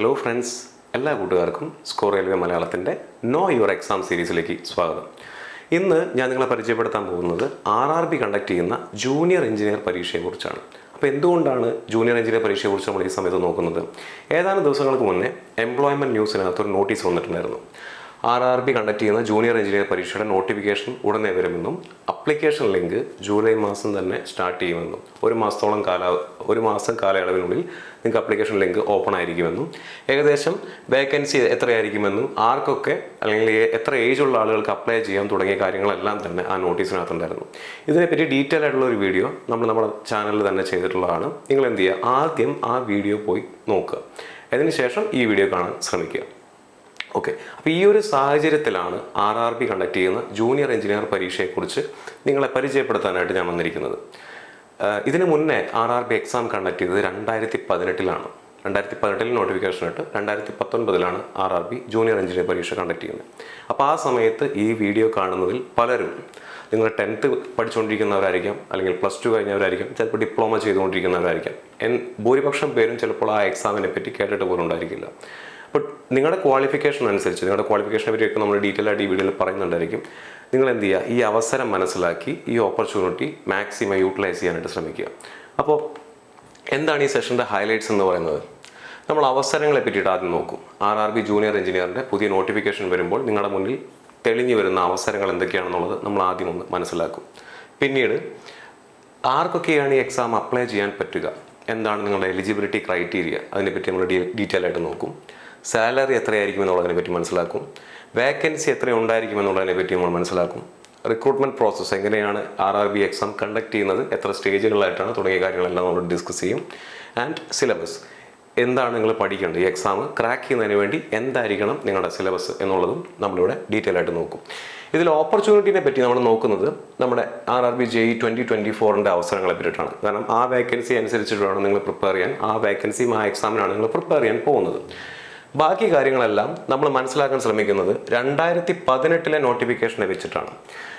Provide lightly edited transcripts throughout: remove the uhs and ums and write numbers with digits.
Hello friends, എല്ലാ കൂട്ടുകാർക്കും score railway മലയാളത്തിൻ്റെ നോ യുവർ എക്സാം സീരീസിലേക്ക് സ്വാഗതം. ഇന്ന് ഞാൻ നിങ്ങളെ പരിചയപ്പെടുത്താൻ പോകുന്നത് RRB കണ്ടക്ട് ചെയ്യുന്ന ജൂനിയർ എഞ്ചിനീയർ പരീക്ഷയെക്കുറിച്ചാണ്. അപ്പോൾ എന്തുകൊണ്ടാണ് ജൂനിയർ എഞ്ചിനീയർ പരീക്ഷയെക്കുറിച്ച് നമ്മൾ ഈ സമയത്ത് നോക്കുന്നത്? ഏതാനും ദിവസങ്ങൾക്ക് മുന്നേ എംപ്ലോയ്മെൻറ്റ് ന്യൂസിനകത്തൊരു നോട്ടീസ് വന്നിട്ടുണ്ടായിരുന്നു. RRB കണ്ടക്ട് ചെയ്യുന്ന ജൂനിയർ എഞ്ചിനീയർ പരീക്ഷയുടെ നോട്ടിഫിക്കേഷൻ ഉടനെ വരുമെന്നും അപ്ലിക്കേഷൻ ലിങ്ക് ജൂലൈ മാസം തന്നെ സ്റ്റാർട്ട് ചെയ്യുമെന്നും ഒരു മാസം കാലയളവിനുള്ളിൽ നിങ്ങൾക്ക് അപ്ലിക്കേഷൻ ലിങ്ക് ഓപ്പൺ ആയിരിക്കുമെന്നും ഏകദേശം വേക്കൻസി എത്രയായിരിക്കുമെന്നും ആർക്കൊക്കെ അല്ലെങ്കിൽ എത്ര ഏജുള്ള ആളുകൾക്ക് അപ്ലൈ ചെയ്യാൻ തുടങ്ങിയ കാര്യങ്ങളെല്ലാം തന്നെ ആ നോട്ടീസിനകത്തുണ്ടായിരുന്നു. ഇതിനെപ്പറ്റി ഡീറ്റെയിൽ ആയിട്ടുള്ള ഒരു വീഡിയോ നമ്മുടെ ചാനലിൽ തന്നെ ചെയ്തിട്ടുള്ളതാണ്. നിങ്ങൾ എന്ത് ചെയ്യുക, ആദ്യം ആ വീഡിയോ പോയി നോക്കുക, അതിനുശേഷം ഈ വീഡിയോ കാണാൻ ശ്രമിക്കുക. ഓക്കെ, അപ്പോൾ ഈ ഒരു സാഹചര്യത്തിലാണ് RRB കണ്ടക്ട് ചെയ്യുന്ന ജൂനിയർ എഞ്ചിനീയർ പരീക്ഷയെക്കുറിച്ച് നിങ്ങളെ പരിചയപ്പെടുത്താനായിട്ട് ഞാൻ വന്നിരിക്കുന്നത്. ഇതിന് മുന്നേ RRB എക്സാം കണ്ടക്ട് ചെയ്തത് 2018 2018 നോട്ടിഫിക്കേഷൻ ഇട്ട് 2019 RRB ജൂനിയർ എഞ്ചിനീയർ പരീക്ഷ കണ്ടക്ട് ചെയ്യുന്നത്. അപ്പോൾ ആ സമയത്ത് ഈ വീഡിയോ കാണുന്നതിൽ പലരും നിങ്ങൾ 10th പഠിച്ചുകൊണ്ടിരിക്കുന്നവരായിരിക്കാം, അല്ലെങ്കിൽ +2 കഴിഞ്ഞവരായിരിക്കും, ചിലപ്പോൾ ഡിപ്ലോമ ചെയ്തുകൊണ്ടിരിക്കുന്നവരായിരിക്കാം. ഭൂരിപക്ഷം പേരും ചിലപ്പോൾ ആ എക്സാമിനെ പറ്റി കേട്ടിട്ട് പോലും ഉണ്ടായിരിക്കില്ല. അപ്പോൾ നിങ്ങളുടെ ക്വാളിഫിക്കേഷൻ അനുസരിച്ച്, നിങ്ങളുടെ ക്വാളിഫിക്കേഷനെ പറ്റിയൊക്കെ നമ്മൾ ഡീറ്റെയിൽ ആയിട്ട് ഈ വീഡിയോയിൽ പറയുന്നുണ്ടായിരിക്കും. നിങ്ങൾ എന്ത് ചെയ്യുക, ഈ അവസരം മനസ്സിലാക്കി ഈ ഓപ്പർച്യൂണിറ്റി മാക്സിമം യൂട്ടിലൈസ് ചെയ്യാനായിട്ട് ശ്രമിക്കുക. അപ്പോൾ എന്താണ് ഈ സെഷൻ്റെ ഹൈലൈറ്റ്സ് എന്ന് പറയുന്നത്? നമ്മൾ അവസരങ്ങളെ പറ്റിയിട്ട് ആദ്യം നോക്കും. RRB ജൂനിയർ എഞ്ചിനീയറിൻ്റെ പുതിയ നോട്ടിഫിക്കേഷൻ വരുമ്പോൾ നിങ്ങളുടെ മുന്നിൽ തെളിഞ്ഞു വരുന്ന അവസരങ്ങൾ എന്തൊക്കെയാണെന്നുള്ളത് നമ്മൾ ആദ്യം ഒന്ന് മനസ്സിലാക്കും. പിന്നീട് ആർക്കൊക്കെയാണ് ഈ എക്സാം അപ്ലൈ ചെയ്യാൻ പറ്റുക, എന്താണ് നിങ്ങളുടെ എലിജിബിലിറ്റി ക്രൈറ്റീരിയ, അതിനെപ്പറ്റി നമ്മൾ ഡീറ്റെയിൽ ആയിട്ട് നോക്കും. സാലറി എത്രയായിരിക്കും എന്നുള്ളതിനെ പറ്റി മനസ്സിലാക്കും. വേക്കൻസി എത്ര ഉണ്ടായിരിക്കും എന്നുള്ളതിനെ പറ്റി നമ്മൾ മനസ്സിലാക്കും. റിക്രൂട്ട്മെൻറ്റ് പ്രോസസ്സ് എങ്ങനെയാണ് RRB എക്സാം കണ്ടക്ട് ചെയ്യുന്നത്, എത്ര സ്റ്റേജുകളായിട്ടാണ് തുടങ്ങിയ കാര്യങ്ങളെല്ലാം നമ്മൾ ഡിസ്കസ് ചെയ്യും. ആൻഡ് സിലബസ് എന്താണ് നിങ്ങൾ പഠിക്കേണ്ടത്, ഈ എക്സാം ക്രാക്ക് ചെയ്യുന്നതിന് വേണ്ടി എന്തായിരിക്കണം നിങ്ങളുടെ സിലബസ് എന്നുള്ളതും നമ്മളിവിടെ ഡീറ്റെയിൽ ആയിട്ട് നോക്കും. ഇതിൽ ഓപ്പർച്യൂണിറ്റിനെ പറ്റി നമ്മൾ നോക്കുന്നത് നമ്മുടെ RRB JEE 2024 അവസരങ്ങളെ പറ്റിയിട്ടാണ്. കാരണം ആ വേക്കൻസി അനുസരിച്ചിട്ട് വേണം നിങ്ങൾ പ്രിപ്പയർ ചെയ്യാൻ. ആ വേക്കൻസിയും ആ എക്സാമിനാണ് നിങ്ങൾ പ്രിപ്പയർ ചെയ്യാൻ പോകുന്നത്. ബാക്കി കാര്യങ്ങളെല്ലാം നമ്മൾ മനസ്സിലാക്കാൻ ശ്രമിക്കുന്നത് 2018 നോട്ടിഫിക്കേഷനെ വെച്ചിട്ടാണ്.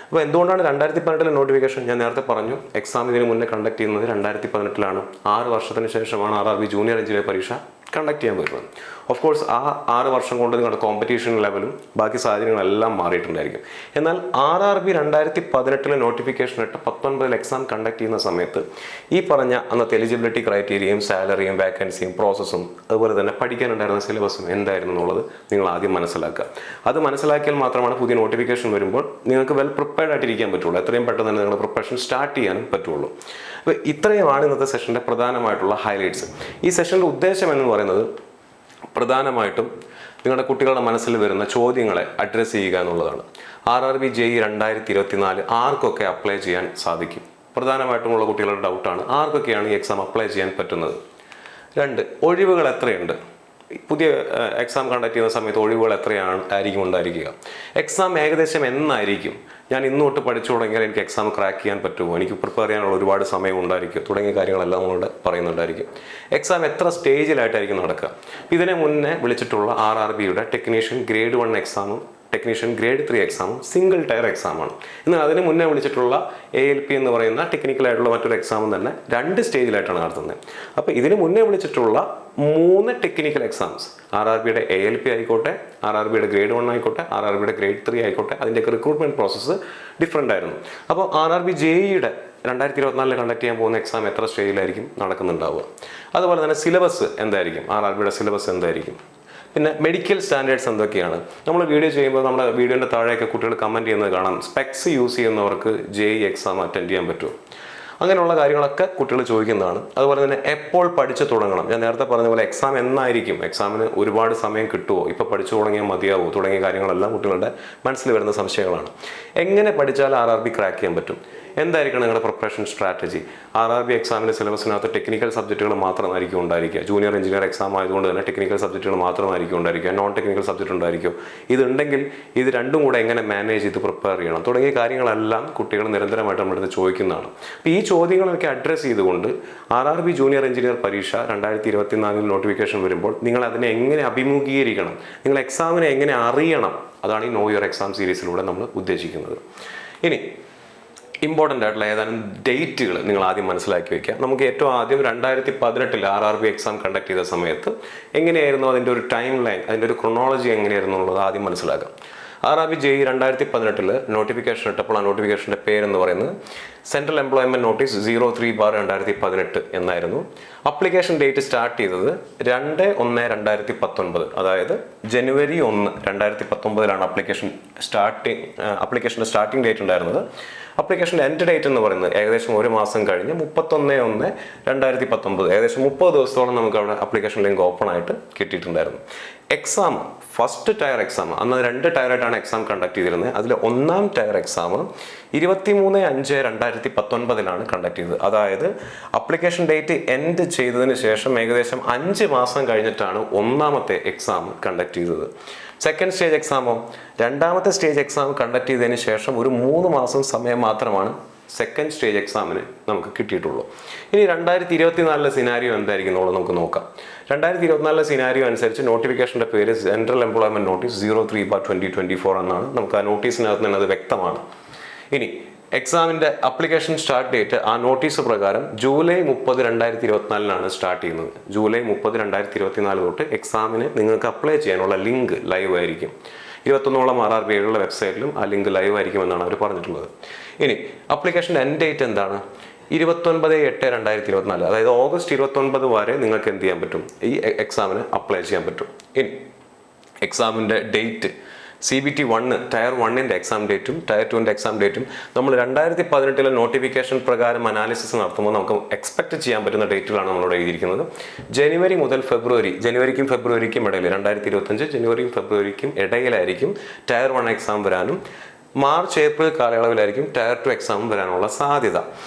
അപ്പോൾ എന്തുകൊണ്ടാണ് 2018 നോട്ടിഫിക്കേഷൻ? ഞാൻ നേരത്തെ പറഞ്ഞു, എക്സാം ഇതിന് മുന്നേ കണ്ടക്ട് ചെയ്യുന്നത് 2018. 6 വർഷത്തിന് ശേഷമാണ് RRB ജൂനിയർ എഞ്ചിനീയർ പരീക്ഷ കണ്ടക്ട് ചെയ്യാൻ പറ്റുന്നത്. ഓഫ് കോഴ്സ് ആ 6 വർഷം കൊണ്ട് നിങ്ങളുടെ കോമ്പറ്റീഷൻ ലെവലും ബാക്കി സാഹചര്യങ്ങളെല്ലാം മാറിയിട്ടുണ്ടായിരിക്കും. എന്നാൽ RRB 2018 നോട്ടിഫിക്കേഷൻ ഇട്ട് 2019 എക്സാം കണ്ടക്ട് ചെയ്യുന്ന സമയത്ത് ഈ പറഞ്ഞ അന്നത്തെ എലിജിബിലിറ്റി ക്രൈറ്റീരിയയും സാലറിയും വേക്കൻസിയും പ്രോസസ്സും അതുപോലെ തന്നെ പഠിക്കാനുണ്ടായിരുന്ന സിലബസും എന്തായിരുന്നു എന്നുള്ളത് നിങ്ങൾ ആദ്യം മനസ്സിലാക്കുക. അത് മനസ്സിലാക്കിയാൽ മാത്രമാണ് പുതിയ നോട്ടിഫിക്കേഷൻ വരുമ്പോൾ നിങ്ങൾക്ക് വെൽ പ്രിപ്പയർഡ് ആയിട്ടിരിക്കാൻ പറ്റുള്ളൂ. എത്രയും പെട്ടെന്ന് തന്നെ നിങ്ങളുടെ പ്രിപ്പറേഷൻ സ്റ്റാർട്ട് ചെയ്യാനും പറ്റുള്ളൂ. അപ്പോൾ ഇത്രയുമാണ് ഇന്നത്തെ സെഷൻ്റെ പ്രധാനമായിട്ടുള്ള ഹൈലൈറ്റ്സ്. ഈ സെഷൻ്റെ ഉദ്ദേശം എന്ന് പറയുന്നത് പ്രധാനമായിട്ടും നിങ്ങളുടെ കുട്ടികളുടെ മനസ്സിൽ വരുന്ന ചോദ്യങ്ങളെ അഡ്രസ്സ് ചെയ്യുക എന്നുള്ളതാണ്. RRB JEE 2024 ആർക്കൊക്കെ അപ്ലൈ ചെയ്യാൻ സാധിക്കും? പ്രധാനമായിട്ടുമുള്ള കുട്ടികളുടെ ഡൗട്ടാണ്, ആർക്കൊക്കെയാണ് ഈ എക്സാം അപ്ലൈ ചെയ്യാൻ പറ്റുന്നത്? 2, ഒഴിവുകൾ എത്രയുണ്ട്? പുതിയ എക്സാം കണ്ടക്ട് ചെയ്യുന്ന സമയത്ത് ഒഴിവുകൾ ആയിരിക്കും ഉണ്ടായിരിക്കുക? എക്സാം ഏകദേശം എന്നായിരിക്കും? ഞാൻ ഇന്ന് തൊട്ട് പഠിച്ചു തുടങ്ങിയാൽ എനിക്ക് എക്സാം ക്രാക്ക് ചെയ്യാൻ പറ്റുമോ? എനിക്ക് പ്രിപ്പയർ ചെയ്യാനുള്ള ഒരുപാട് സമയം ഉണ്ടായിരിക്കും തുടങ്ങിയ കാര്യങ്ങളെല്ലാം നമ്മളോട് പറയുന്നുണ്ടായിരിക്കും. എക്സാം എത്ര സ്റ്റേജിലായിട്ടായിരിക്കും നടക്കുക? ഇതിനെ മുന്നേ വിളിച്ചിട്ടുള്ള RRBയുടെ ടെക്നീഷ്യൻ ഗ്രേഡ് 1 എക്സാമും ടെക്നീഷ്യൻ ഗ്രേഡ് 3 എക്സാമും സിംഗിൾ ടയർ എക്സാമാണ്. എന്നാൽ അതിന് മുന്നേ വിളിച്ചിട്ടുള്ള ALP എന്ന് പറയുന്ന ടെക്നിക്കലായിട്ടുള്ള മറ്റൊരു എക്സാമും തന്നെ 2 സ്റ്റേജിലായിട്ടാണ് നടത്തുന്നത്. അപ്പോൾ ഇതിന് മുന്നേ വിളിച്ചിട്ടുള്ള 3 ടെക്നിക്കൽ എക്സാംസ്, RRBയുടെ ALP ആയിക്കോട്ടെ, RRBയുടെ ഗ്രേഡ് 1 ആയിക്കോട്ടെ, RRBയുടെ ഗ്രേഡ് 3 ആയിക്കോട്ടെ, അതിൻ്റെയൊക്കെ റിക്രൂട്ട്മെൻറ്റ് പ്രോസസ്സ് ഡിഫറെൻ്റ് ആയിരുന്നു. അപ്പോൾ RRB JEEയുടെ 2024 കണ്ടക്ട് ചെയ്യാൻ പോകുന്ന എക്സാം എത്ര സ്റ്റേജിലായിരിക്കും നടക്കുന്നുണ്ടാവുക? അതുപോലെ തന്നെ സിലബസ് എന്തായിരിക്കും, RRBയുടെ സിലബസ് എന്തായിരിക്കും? പിന്നെ മെഡിക്കൽ സ്റ്റാൻഡേർഡ്സ് എന്തൊക്കെയാണ്? നമ്മൾ വീഡിയോ ചെയ്യുമ്പോൾ നമ്മുടെ വീഡിയോൻ്റെ താഴെയൊക്കെ കുട്ടികൾ കമൻറ്റ് ചെയ്യുന്നത് കാണാം, സ്പെക്സ് യൂസ് ചെയ്യുന്നവർക്ക് JEE എക്സാം അറ്റൻഡ് ചെയ്യാൻ പറ്റുമോ? അങ്ങനെയുള്ള കാര്യങ്ങളൊക്കെ കുട്ടികൾ ചോദിക്കുന്നതാണ്. അതുപോലെ തന്നെ എപ്പോൾ പഠിച്ചു തുടങ്ങണം? ഞാൻ നേരത്തെ പറഞ്ഞ പോലെ എക്സാം എന്നായിരിക്കും, എക്സാമിന് ഒരുപാട് സമയം കിട്ടുമോ, ഇപ്പോൾ പഠിച്ചു തുടങ്ങിയാൽ മതിയാവോ തുടങ്ങിയ കാര്യങ്ങളെല്ലാം കുട്ടികളുടെ മനസ്സിൽ വരുന്ന സംശയങ്ങളാണ്. എങ്ങനെ പഠിച്ചാൽ RRB ക്രാക്ക് ചെയ്യാൻ പറ്റും? എന്തായിരിക്കണം നിങ്ങളുടെ പ്രിപ്പറേഷൻ സ്ട്രാറ്റജി? RRB എക്സാമിൻ്റെ സിലബസിനകത്ത് ടെക്നിക്കൽ സബ്ജക്റ്റുകൾ മാത്രമായിരിക്കും ഉണ്ടായിരിക്കുക. ജൂനിയർ എഞ്ചിനീയർ എക്സാം ആയതുകൊണ്ട് തന്നെ ടെക്നിക്കൽ സബ്ജക്റ്റുകൾ മാത്രമായിരിക്കും ഉണ്ടായിരിക്കുക. നോൺ ടെക്നിക്കൽ സബ്ജക്റ്റ് ഉണ്ടായിരിക്കും. ഇതുണ്ടെങ്കിൽ ഇത് രണ്ടും കൂടെ എങ്ങനെ മാനേജ് ചെയ്ത് പ്രിപ്പയർ ചെയ്യണം തുടങ്ങിയ കാര്യങ്ങളെല്ലാം കുട്ടികൾ നിരന്തരമായിട്ട് നമ്മുടെ അടുത്ത് ചോദിക്കുന്നതാണ്. അപ്പോൾ ഈ ചോദ്യങ്ങളൊക്കെ അഡ്രസ്സ് ചെയ്തുകൊണ്ട് RRB ജൂനിയർ എഞ്ചിനീയർ പരീക്ഷ 2024 നോട്ടിഫിക്കേഷൻ വരുമ്പോൾ നിങ്ങൾ അതിനെ എങ്ങനെ അഭിമുഖീകരിക്കണം, നിങ്ങൾ എക്സാമിനെ എങ്ങനെ അറിയണം, അതാണ് ഈ നോ യുവർ എക്സാം സീരീസിലൂടെ നമ്മൾ ഉദ്ദേശിക്കുന്നത്. ഇനി ഇമ്പോർട്ടൻ്റ് ആയിട്ടുള്ള ഏതാനും ഡേറ്റുകൾ നിങ്ങൾ ആദ്യം മനസ്സിലാക്കി വയ്ക്കുക. നമുക്ക് ഏറ്റവും ആദ്യം 2018 RRB എക്സാം കണ്ടക്ട് ചെയ്ത സമയത്ത് എങ്ങനെയായിരുന്നു അതിൻ്റെ ഒരു ടൈം ലൈൻ, അതിൻ്റെ ഒരു ക്രൊണോളജി എങ്ങനെയായിരുന്നു എന്നുള്ളത് ആദ്യം മനസ്സിലാക്കാം. RRB JEE 2018 നോട്ടിഫിക്കേഷൻ ഇട്ടപ്പോൾ ആ നോട്ടിഫിക്കേഷൻ്റെ പേരെന്ന് പറയുന്നത് സെൻട്രൽ എംപ്ലോയ്മെൻറ്റ് നോട്ടീസ് 03/2018 എന്നായിരുന്നു. അപ്ലിക്കേഷൻ ഡേറ്റ് സ്റ്റാർട്ട് ചെയ്തത് 2/1/2019, അതായത് January 1, 2019 അപ്ലിക്കേഷൻ്റെ സ്റ്റാർട്ടിംഗ് ഡേറ്റ് ഉണ്ടായിരുന്നത്. അപ്ലിക്കേഷൻ്റെ എൻഡ് ഡേറ്റ് എന്ന് പറയുന്നത് ഏകദേശം ഒരു മാസം കഴിഞ്ഞ് 31/1/2019, ഏകദേശം 30 ദിവസത്തോളം നമുക്ക് അവിടെ അപ്ലിക്കേഷൻ ലിങ്ക് ഓപ്പൺ ആയിട്ട് കിട്ടിയിട്ടുണ്ടായിരുന്നു. എക്സാം, ഫസ്റ്റ് ടയർ എക്സാം, അന്ന് 2 ടയറായിട്ടാണ് എക്സാം കണ്ടക്ട് ചെയ്തിരുന്നത്. അതിൽ ഒന്നാം ടയർ എക്സാം 23/5/2019 കണ്ടക്ട് ചെയ്തത്. അതായത് അപ്ലിക്കേഷൻ ഡേറ്റ് എൻഡ് ചെയ്തതിന് ശേഷം ഏകദേശം 5 മാസം കഴിഞ്ഞിട്ടാണ് ഒന്നാമത്തെ എക്സാം കണ്ടക്ട് ചെയ്തത്. സെക്കൻഡ് സ്റ്റേജ് എക്സാമോ, രണ്ടാമത്തെ സ്റ്റേജ് എക്സാം കണ്ടക്ട് ചെയ്തതിന് ശേഷം ഒരു 3 മാസം സമയം മാത്രമാണ് സെക്കൻഡ് സ്റ്റേജ് എക്സാമിന് നമുക്ക് കിട്ടിയിട്ടുള്ളൂ. ഇനി 2024 സിനാരിയോ എന്തായിരിക്കും എന്നുള്ളത് നമുക്ക് നോക്കാം. 2024 സിനാരിയോ അനുസരിച്ച് നോട്ടിഫിക്കേഷൻ്റെ പേര് സെൻട്രൽ എംപ്ലോയ്മെൻറ്റ് നോട്ടീസ് 03/2024 എന്നാണ്. നമുക്ക് ആ നോട്ടീസിനകത്ത് തന്നെ അത് വ്യക്തമാണ്. ഇനി എക്സാമിൻ്റെ അപ്ലിക്കേഷൻ സ്റ്റാർട്ട് ഡേറ്റ് ആ നോട്ടീസ് പ്രകാരം July 30, 2024 സ്റ്റാർട്ട് ചെയ്യുന്നത്. July 30, 2024 തൊട്ട് എക്സാമിന് നിങ്ങൾക്ക് അപ്ലൈ ചെയ്യാനുള്ള ലിങ്ക് ലൈവ് ആയിരിക്കും. 21ഓളം RRBയുടെ വെബ്സൈറ്റിലും ആ ലിങ്ക് ലൈവ് ആയിരിക്കുമെന്നാണ് അവർ പറഞ്ഞിട്ടുള്ളത്. ഇനി അപ്ലിക്കേഷൻ്റെ എൻഡ് ഡേറ്റ് എന്താണ്? 29/8/2024, അതായത് August 29 വരെ നിങ്ങൾക്ക് എന്ത് ചെയ്യാൻ പറ്റും? ഈ എക്സാമിന് അപ്ലൈ ചെയ്യാൻ പറ്റും. ഇനി എക്സാമിൻ്റെ ഡേറ്റ് CBT 1 ടയർ 1ൻ്റെ എക്സാം ഡേറ്റും ടയർ 2ൻ്റെ എക്സാം ഡേറ്റും നമ്മൾ 2018 നോട്ടിഫിക്കേഷൻ പ്രകാരം അനാലിസിസ് നടത്തുമ്പോൾ നമുക്ക് എക്സ്പെക്ട് ചെയ്യാൻ പറ്റുന്ന ഡേറ്റുകളാണ് നമ്മളോട് എഴുതിയിരിക്കുന്നത്. ജനുവരി മുതൽ ഫെബ്രുവരി, ജനുവരിക്കും ഫെബ്രുവരിക്കും ഇടയിൽ, 2025 ജനുവരിയും ഫെബ്രുവരിക്കും ഇടയിലായിരിക്കും ടയർ 1 എക്സാം വരാനും മാർച്ച് ഏപ്രിൽ കാലയളവിലായിരിക്കും ടയർ 2 എക്സാം വരാനുള്ള സാധ്യത.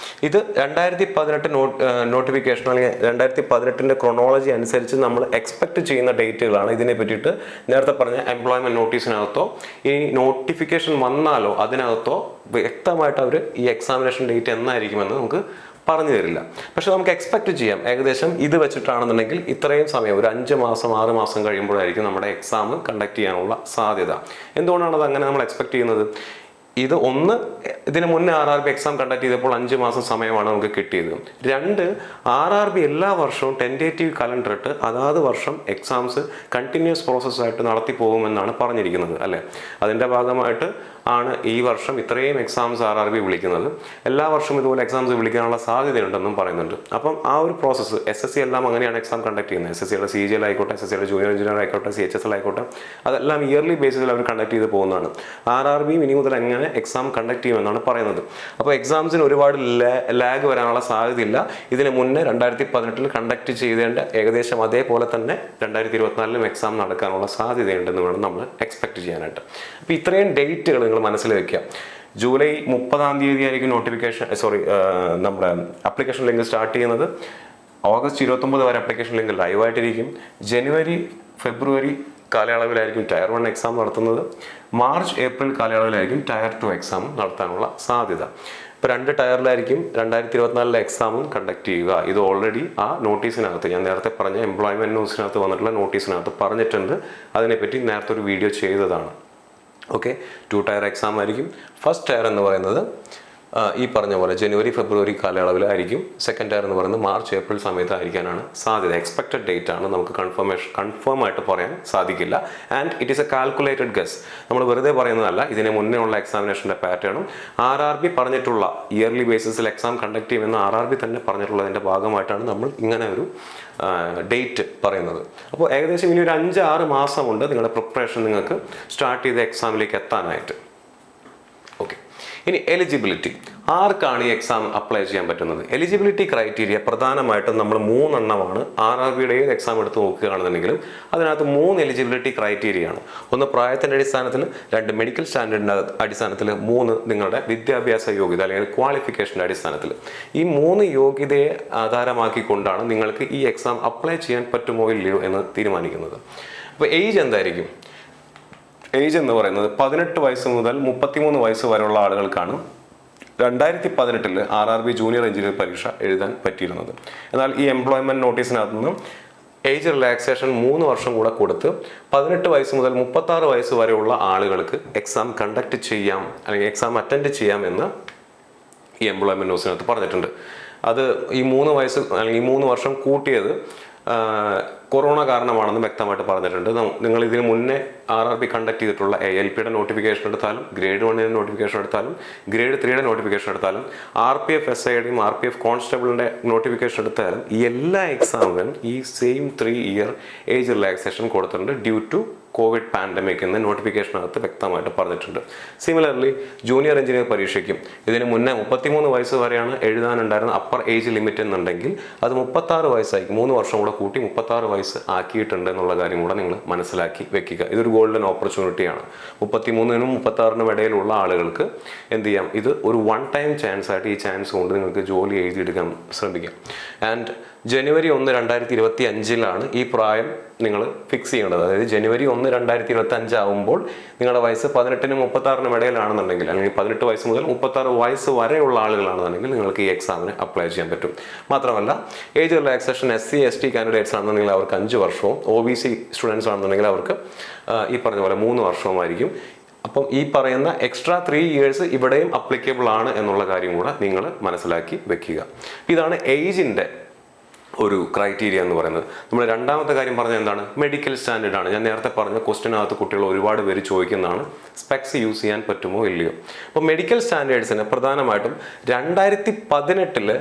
ഇത് 2018 നോട്ടിഫിക്കേഷൻ അല്ലെങ്കിൽ 2018 ക്രൊണോളജി അനുസരിച്ച് നമ്മൾ എക്സ്പെക്ട് ചെയ്യുന്ന ഡേറ്റുകളാണ്. ഇതിനെ പറ്റിയിട്ട് നേരത്തെ പറഞ്ഞ എംപ്ലോയ്മെൻറ്റ് നോട്ടീസിനകത്തോ ഇനി നോട്ടിഫിക്കേഷൻ വന്നാലോ അതിനകത്തോ വ്യക്തമായിട്ട് അവർ ഈ എക്സാമിനേഷൻ ഡേറ്റ് എന്നായിരിക്കുമെന്ന് നമുക്ക് പറഞ്ഞു തരില്ല. പക്ഷെ നമുക്ക് എക്സ്പെക്ട് ചെയ്യാം ഏകദേശം ഇത് വെച്ചിട്ടാണെന്നുണ്ടെങ്കിൽ ഇത്രയും സമയം, ഒരു 5 മാസം 6 മാസം കഴിയുമ്പോഴായിരിക്കും നമ്മുടെ എക്സാം കണ്ടക്ട് ചെയ്യാനുള്ള സാധ്യത. എന്തുകൊണ്ടാണ് അത് അങ്ങനെ നമ്മൾ എക്സ്പെക്ട് ചെയ്യുന്നത്? ഇതിന് മുന്നേ RRB എക്സാം കണ്ടക്ട് ചെയ്തപ്പോൾ 5 മാസം സമയമാണ് നമുക്ക് കിട്ടിയത്. 2, RRB എല്ലാ വർഷവും ടെൻറ്റേറ്റീവ് കലണ്ടർ ഇട്ട് അതാത് വർഷം എക്സാംസ് കണ്ടിന്യൂസ് പ്രോസസ്സായിട്ട് നടത്തി പോകുമെന്നാണ് പറഞ്ഞിരിക്കുന്നത്, അല്ലേ? അതിൻ്റെ ഭാഗമായിട്ട് ആണ് ഈ വർഷം ഇത്രയും എക്സാംസ് RRB വിളിക്കുന്നത്. എല്ലാ വർഷവും ഇതുപോലെ എക്സാംസ് വിളിക്കാനുള്ള സാധ്യതയുണ്ടെന്നും പറയുന്നുണ്ട്. അപ്പം ആ ഒരു പ്രോസസ്സ് SSC എല്ലാം അങ്ങനെയാണ് എക്സാം കണ്ടക്ട് ചെയ്യുന്നത്. SSCയുടെ CGL ആയിക്കോട്ടെ, SSCയുടെ ജൂനിയർ എഞ്ചിനീയർ ആയിക്കോട്ടെ, CHSL ആയിക്കോട്ടെ, അതെല്ലാം ഇയർലി ബേസിസിൽ അവർ കണ്ടക്ട് ചെയ്ത് പോകുന്നതാണ്. RRB ഇനി മുതൽ എങ്ങനെ എക്സാം കണ്ടക്ട് ചെയ്യുമെന്നാണ് പറയുന്നത്. അപ്പോൾ എക്സാംസിന് ഒരുപാട് ലാഗ് വരാനുള്ള സാധ്യതയില്ല. ഇതിന് മുന്നേ 2018 കണ്ടക്ട് ചെയ്തേണ്ട ഏകദേശം അതേപോലെ തന്നെ 2024 എക്സാം നടക്കാനുള്ള സാധ്യതയുണ്ടെന്ന് വേണം നമ്മൾ എക്സ്പെക്ട് ചെയ്യാനായിട്ട്. അപ്പോൾ ഇത്രയും ഡേറ്റുകൾ നിങ്ങൾ മനസ്സിൽ വെക്കുക. July 30 ആയിരിക്കും നമ്മുടെ അപ്ലിക്കേഷൻ ലിങ്ക് സ്റ്റാർട്ട് ചെയ്യുന്നത്. August 29 വരെ അപ്ലിക്കേഷൻ ലിങ്ക് ലൈവായിട്ടിരിക്കും. ജനുവരി ഫെബ്രുവരി കാലയളവിലായിരിക്കും ടയർ 1 എക്സാം നടത്തുന്നത്. മാർച്ച് ഏപ്രിൽ കാലയളവിലായിരിക്കും ടയർ 2 എക്സാം നടത്താനുള്ള സാധ്യത. ഇപ്പോൾ 2 ടയറിലായിരിക്കും 2024 എക്സാമും കണ്ടക്ട് ചെയ്യുക. ഇത് ഓൾറെഡി ആ നോട്ടീസിനകത്ത്, ഞാൻ നേരത്തെ പറഞ്ഞ എംപ്ലോയ്മെൻറ്റ് ന്യൂസിനകത്ത് വന്നിട്ടുള്ള നോട്ടീസിനകത്ത് പറഞ്ഞിട്ടുണ്ട്. അതിനെപ്പറ്റി നേരത്തെ ഒരു വീഡിയോ ചെയ്തതാണ്. ഓക്കെ, 2 ടയർ എക്സാം ആയിരിക്കും. ഫസ്റ്റ് ടയർ എന്ന് പറയുന്നത് ഈ പറഞ്ഞ പോലെ ജനുവരി ഫെബ്രുവരി കാലയളവിലായിരിക്കും. സെക്കൻഡ് ടയർ എന്ന് പറയുന്നത് മാർച്ച് ഏപ്രിൽ സമയത്തായിരിക്കാനാണ് സാധ്യത. എക്സ്പെക്റ്റഡ് ഡേറ്റ് ആണ്, നമുക്ക് കൺഫേം ആയിട്ട് പറയാൻ സാധിക്കില്ല. And it is A calculated guess. നമ്മൾ വെറുതെ പറയുന്നതല്ല. ഇതിന് മുന്നേ ഉള്ള എക്സാമിനേഷൻ്റെ പാറ്റേണും RRB പറഞ്ഞിട്ടുള്ള ഇയർലി ബേസിസിൽ എക്സാം കണ്ടക്ട് ചെയ്യുമെന്ന് RRB തന്നെ പറഞ്ഞിട്ടുള്ളതിൻ്റെ ഭാഗമായിട്ടാണ് നമ്മൾ ഇങ്ങനെ ഒരു ഡേറ്റ് പറയുന്നത്. അപ്പോൾ ഏകദേശം ഇനി ഒരു 5-6 മാസമുണ്ട് നിങ്ങളുടെ പ്രിപ്പറേഷൻ നിങ്ങൾക്ക് സ്റ്റാർട്ട് ചെയ്ത എക്സാമിലേക്ക് എത്താനായിട്ട്. ഓക്കെ, ഇനി എലിജിബിലിറ്റി. ആർക്കാണ് ഈ എക്സാം അപ്ലൈ ചെയ്യാൻ പറ്റുന്നത്? എലിജിബിലിറ്റി ക്രൈറ്റീരിയ പ്രധാനമായിട്ടും നമ്മൾ 3 എണ്ണമാണ്. RRBയുടെ ഏത് എക്സാം എടുത്ത് നോക്കുകയാണെന്നുണ്ടെങ്കിലും അതിനകത്ത് 3 എലിജിബിലിറ്റി ക്രൈറ്റീരിയ ആണ്. 1 പ്രായത്തിൻ്റെ അടിസ്ഥാനത്തിൽ, 2 മെഡിക്കൽ സ്റ്റാൻഡേർഡിൻ്റെ അടിസ്ഥാനത്തിൽ, 3 നിങ്ങളുടെ വിദ്യാഭ്യാസ യോഗ്യത അല്ലെങ്കിൽ ക്വാളിഫിക്കേഷൻ്റെ അടിസ്ഥാനത്തിൽ. ഈ 3 യോഗ്യതയെ ആധാരമാക്കിക്കൊണ്ടാണ് നിങ്ങൾക്ക് ഈ എക്സാം അപ്ലൈ ചെയ്യാൻ പറ്റുമോ ഇല്ലയോ എന്ന് തീരുമാനിക്കുന്നത്. അപ്പോൾ ഏജ് എന്തായിരിക്കും? ഏജ് എന്ന് പറയുന്നത് 18 വയസ്സ് മുതൽ 33 വയസ്സ് വരെയുള്ള ആളുകൾക്കാണ് 2018 RRB ജൂനിയർ എഞ്ചിനീയർ പരീക്ഷ എഴുതാൻ പറ്റിയിരുന്നത്. എന്നാൽ ഈ എംപ്ലോയ്മെൻറ്റ് നോട്ടീസിനകത്ത് നിന്ന് ഏജ് റിലാക്സേഷൻ 3 വർഷം കൂടെ കൊടുത്ത് 18 വയസ്സ് മുതൽ 36 വയസ്സ് വരെയുള്ള ആളുകൾക്ക് എക്സാം കണ്ടക്ട് ചെയ്യാം അല്ലെങ്കിൽ എക്സാം അറ്റൻഡ് ചെയ്യാം എന്ന് ഈ എംപ്ലോയ്മെൻറ്റ് ന്യൂസിനകത്ത് പറഞ്ഞിട്ടുണ്ട്. അത് ഈ 3 വയസ്സ് അല്ലെങ്കിൽ ഈ 3 വർഷം കൂട്ടിയത് കൊറോണ കാരണമാണെന്ന് വ്യക്തമായിട്ട് പറഞ്ഞിട്ടുണ്ട്. നിങ്ങൾ ഇതിന് മുന്നേ RRB കണ്ടക്ട് ചെയ്തിട്ടുള്ള ALPയുടെ നോട്ടിഫിക്കേഷൻ എടുത്താലും, ഗ്രേഡ് 1 നോട്ടിഫിക്കേഷൻ എടുത്താലും, ഗ്രേഡ് 3 നോട്ടിഫിക്കേഷൻ എടുത്താലും, RPF SIയുടെയും RPF കോൺസ്റ്റബിളിൻ്റെ നോട്ടിഫിക്കേഷൻ എടുത്താലും ഈ എല്ലാ എക്സാമിനും ഈ സെയിം 3 ഇയർ ഏജ് റിലാക്സേഷൻ കൊടുത്തിട്ടുണ്ട് ഡ്യൂ ടു കോവിഡ് പാൻഡമിക് എന്ന് നോട്ടിഫിക്കേഷനകത്ത് വ്യക്തമായിട്ട് പറഞ്ഞിട്ടുണ്ട്. സിമിലർലി ജൂനിയർ എഞ്ചിനീയർ പരീക്ഷയ്ക്കും ഇതിന് മുന്നേ 33 വയസ്സ് വരെയാണ് എഴുതാനുണ്ടായിരുന്ന അപ്പർ ഏജ് ലിമിറ്റ് എന്നുണ്ടെങ്കിൽ അത് 36 വയസ്സായി 3 വർഷം കൂടെ കൂട്ടി 36 വയസ്സ് ആക്കിയിട്ടുണ്ട് എന്നുള്ള കാര്യം കൂടെ നിങ്ങൾ മനസ്സിലാക്കി വെക്കുക. ഇതൊരു ഗോൾഡൻ ഓപ്പർച്യൂണിറ്റിയാണ്. 33നും 36നും ഇടയിലുള്ള ആളുകൾക്ക് എന്ത് ചെയ്യാം, ഇത് ഒരു വൺ ടൈം ചാൻസ് ആയിട്ട് ഈ ചാൻസ് കൊണ്ട് നിങ്ങൾക്ക് ജോലി എഴുതിയെടുക്കാൻ ശ്രമിക്കാം. ആൻഡ് ജനുവരി 1, 2025 ഈ പ്രായം നിങ്ങൾ ഫിക്സ് ചെയ്യേണ്ടത്. അതായത് ജനുവരി 1, 2025 ആകുമ്പോൾ നിങ്ങളുടെ വയസ്സ് 18നും 36നും ഇടയിലാണെന്നുണ്ടെങ്കിൽ, അല്ലെങ്കിൽ 18 വയസ്സ് മുതൽ 36 വയസ്സ് വരെയുള്ള ആളുകളാണെന്നുണ്ടെങ്കിൽ നിങ്ങൾക്ക് ഈ എക്സാമിന് അപ്ലൈ ചെയ്യാൻ പറ്റും. മാത്രമല്ല age relaxation SC ST candidates ആണെന്നുണ്ടെങ്കിൽ അവർക്ക് 5 വർഷവും, OBC സ്റ്റുഡൻസ് ആണെന്നുണ്ടെങ്കിൽ അവർക്ക് ഈ പറഞ്ഞ പോലെ 3 വർഷവുമായിരിക്കും. അപ്പം ഈ പറയുന്ന എക്സ്ട്രാ 3 ഇയേഴ്സ് ഇവിടെയും അപ്ലിക്കബിൾ ആണ് എന്നുള്ള കാര്യം കൂടെ നിങ്ങൾ മനസ്സിലാക്കി വെക്കുക. ഇതാണ് ഏജിൻ്റെ ഒരു ക്രൈറ്റീരിയ എന്ന് പറയുന്നത്. നമ്മൾ രണ്ടാമത്തെ കാര്യം പറഞ്ഞത് എന്താണ്? മെഡിക്കൽ സ്റ്റാൻഡേർഡ് ആണ്. ഞാൻ നേരത്തെ പറഞ്ഞ ക്വസ്റ്റ്യനകത്ത് കുട്ടികൾ ഒരുപാട് പേര് ചോദിക്കുന്നതാണ്, സ്പെക്സ് യൂസ് ചെയ്യാൻ പറ്റുമോ ഇല്ലയോ. അപ്പോൾ മെഡിക്കൽ സ്റ്റാൻഡേർഡ്സിന് പ്രധാനമായിട്ടും 2018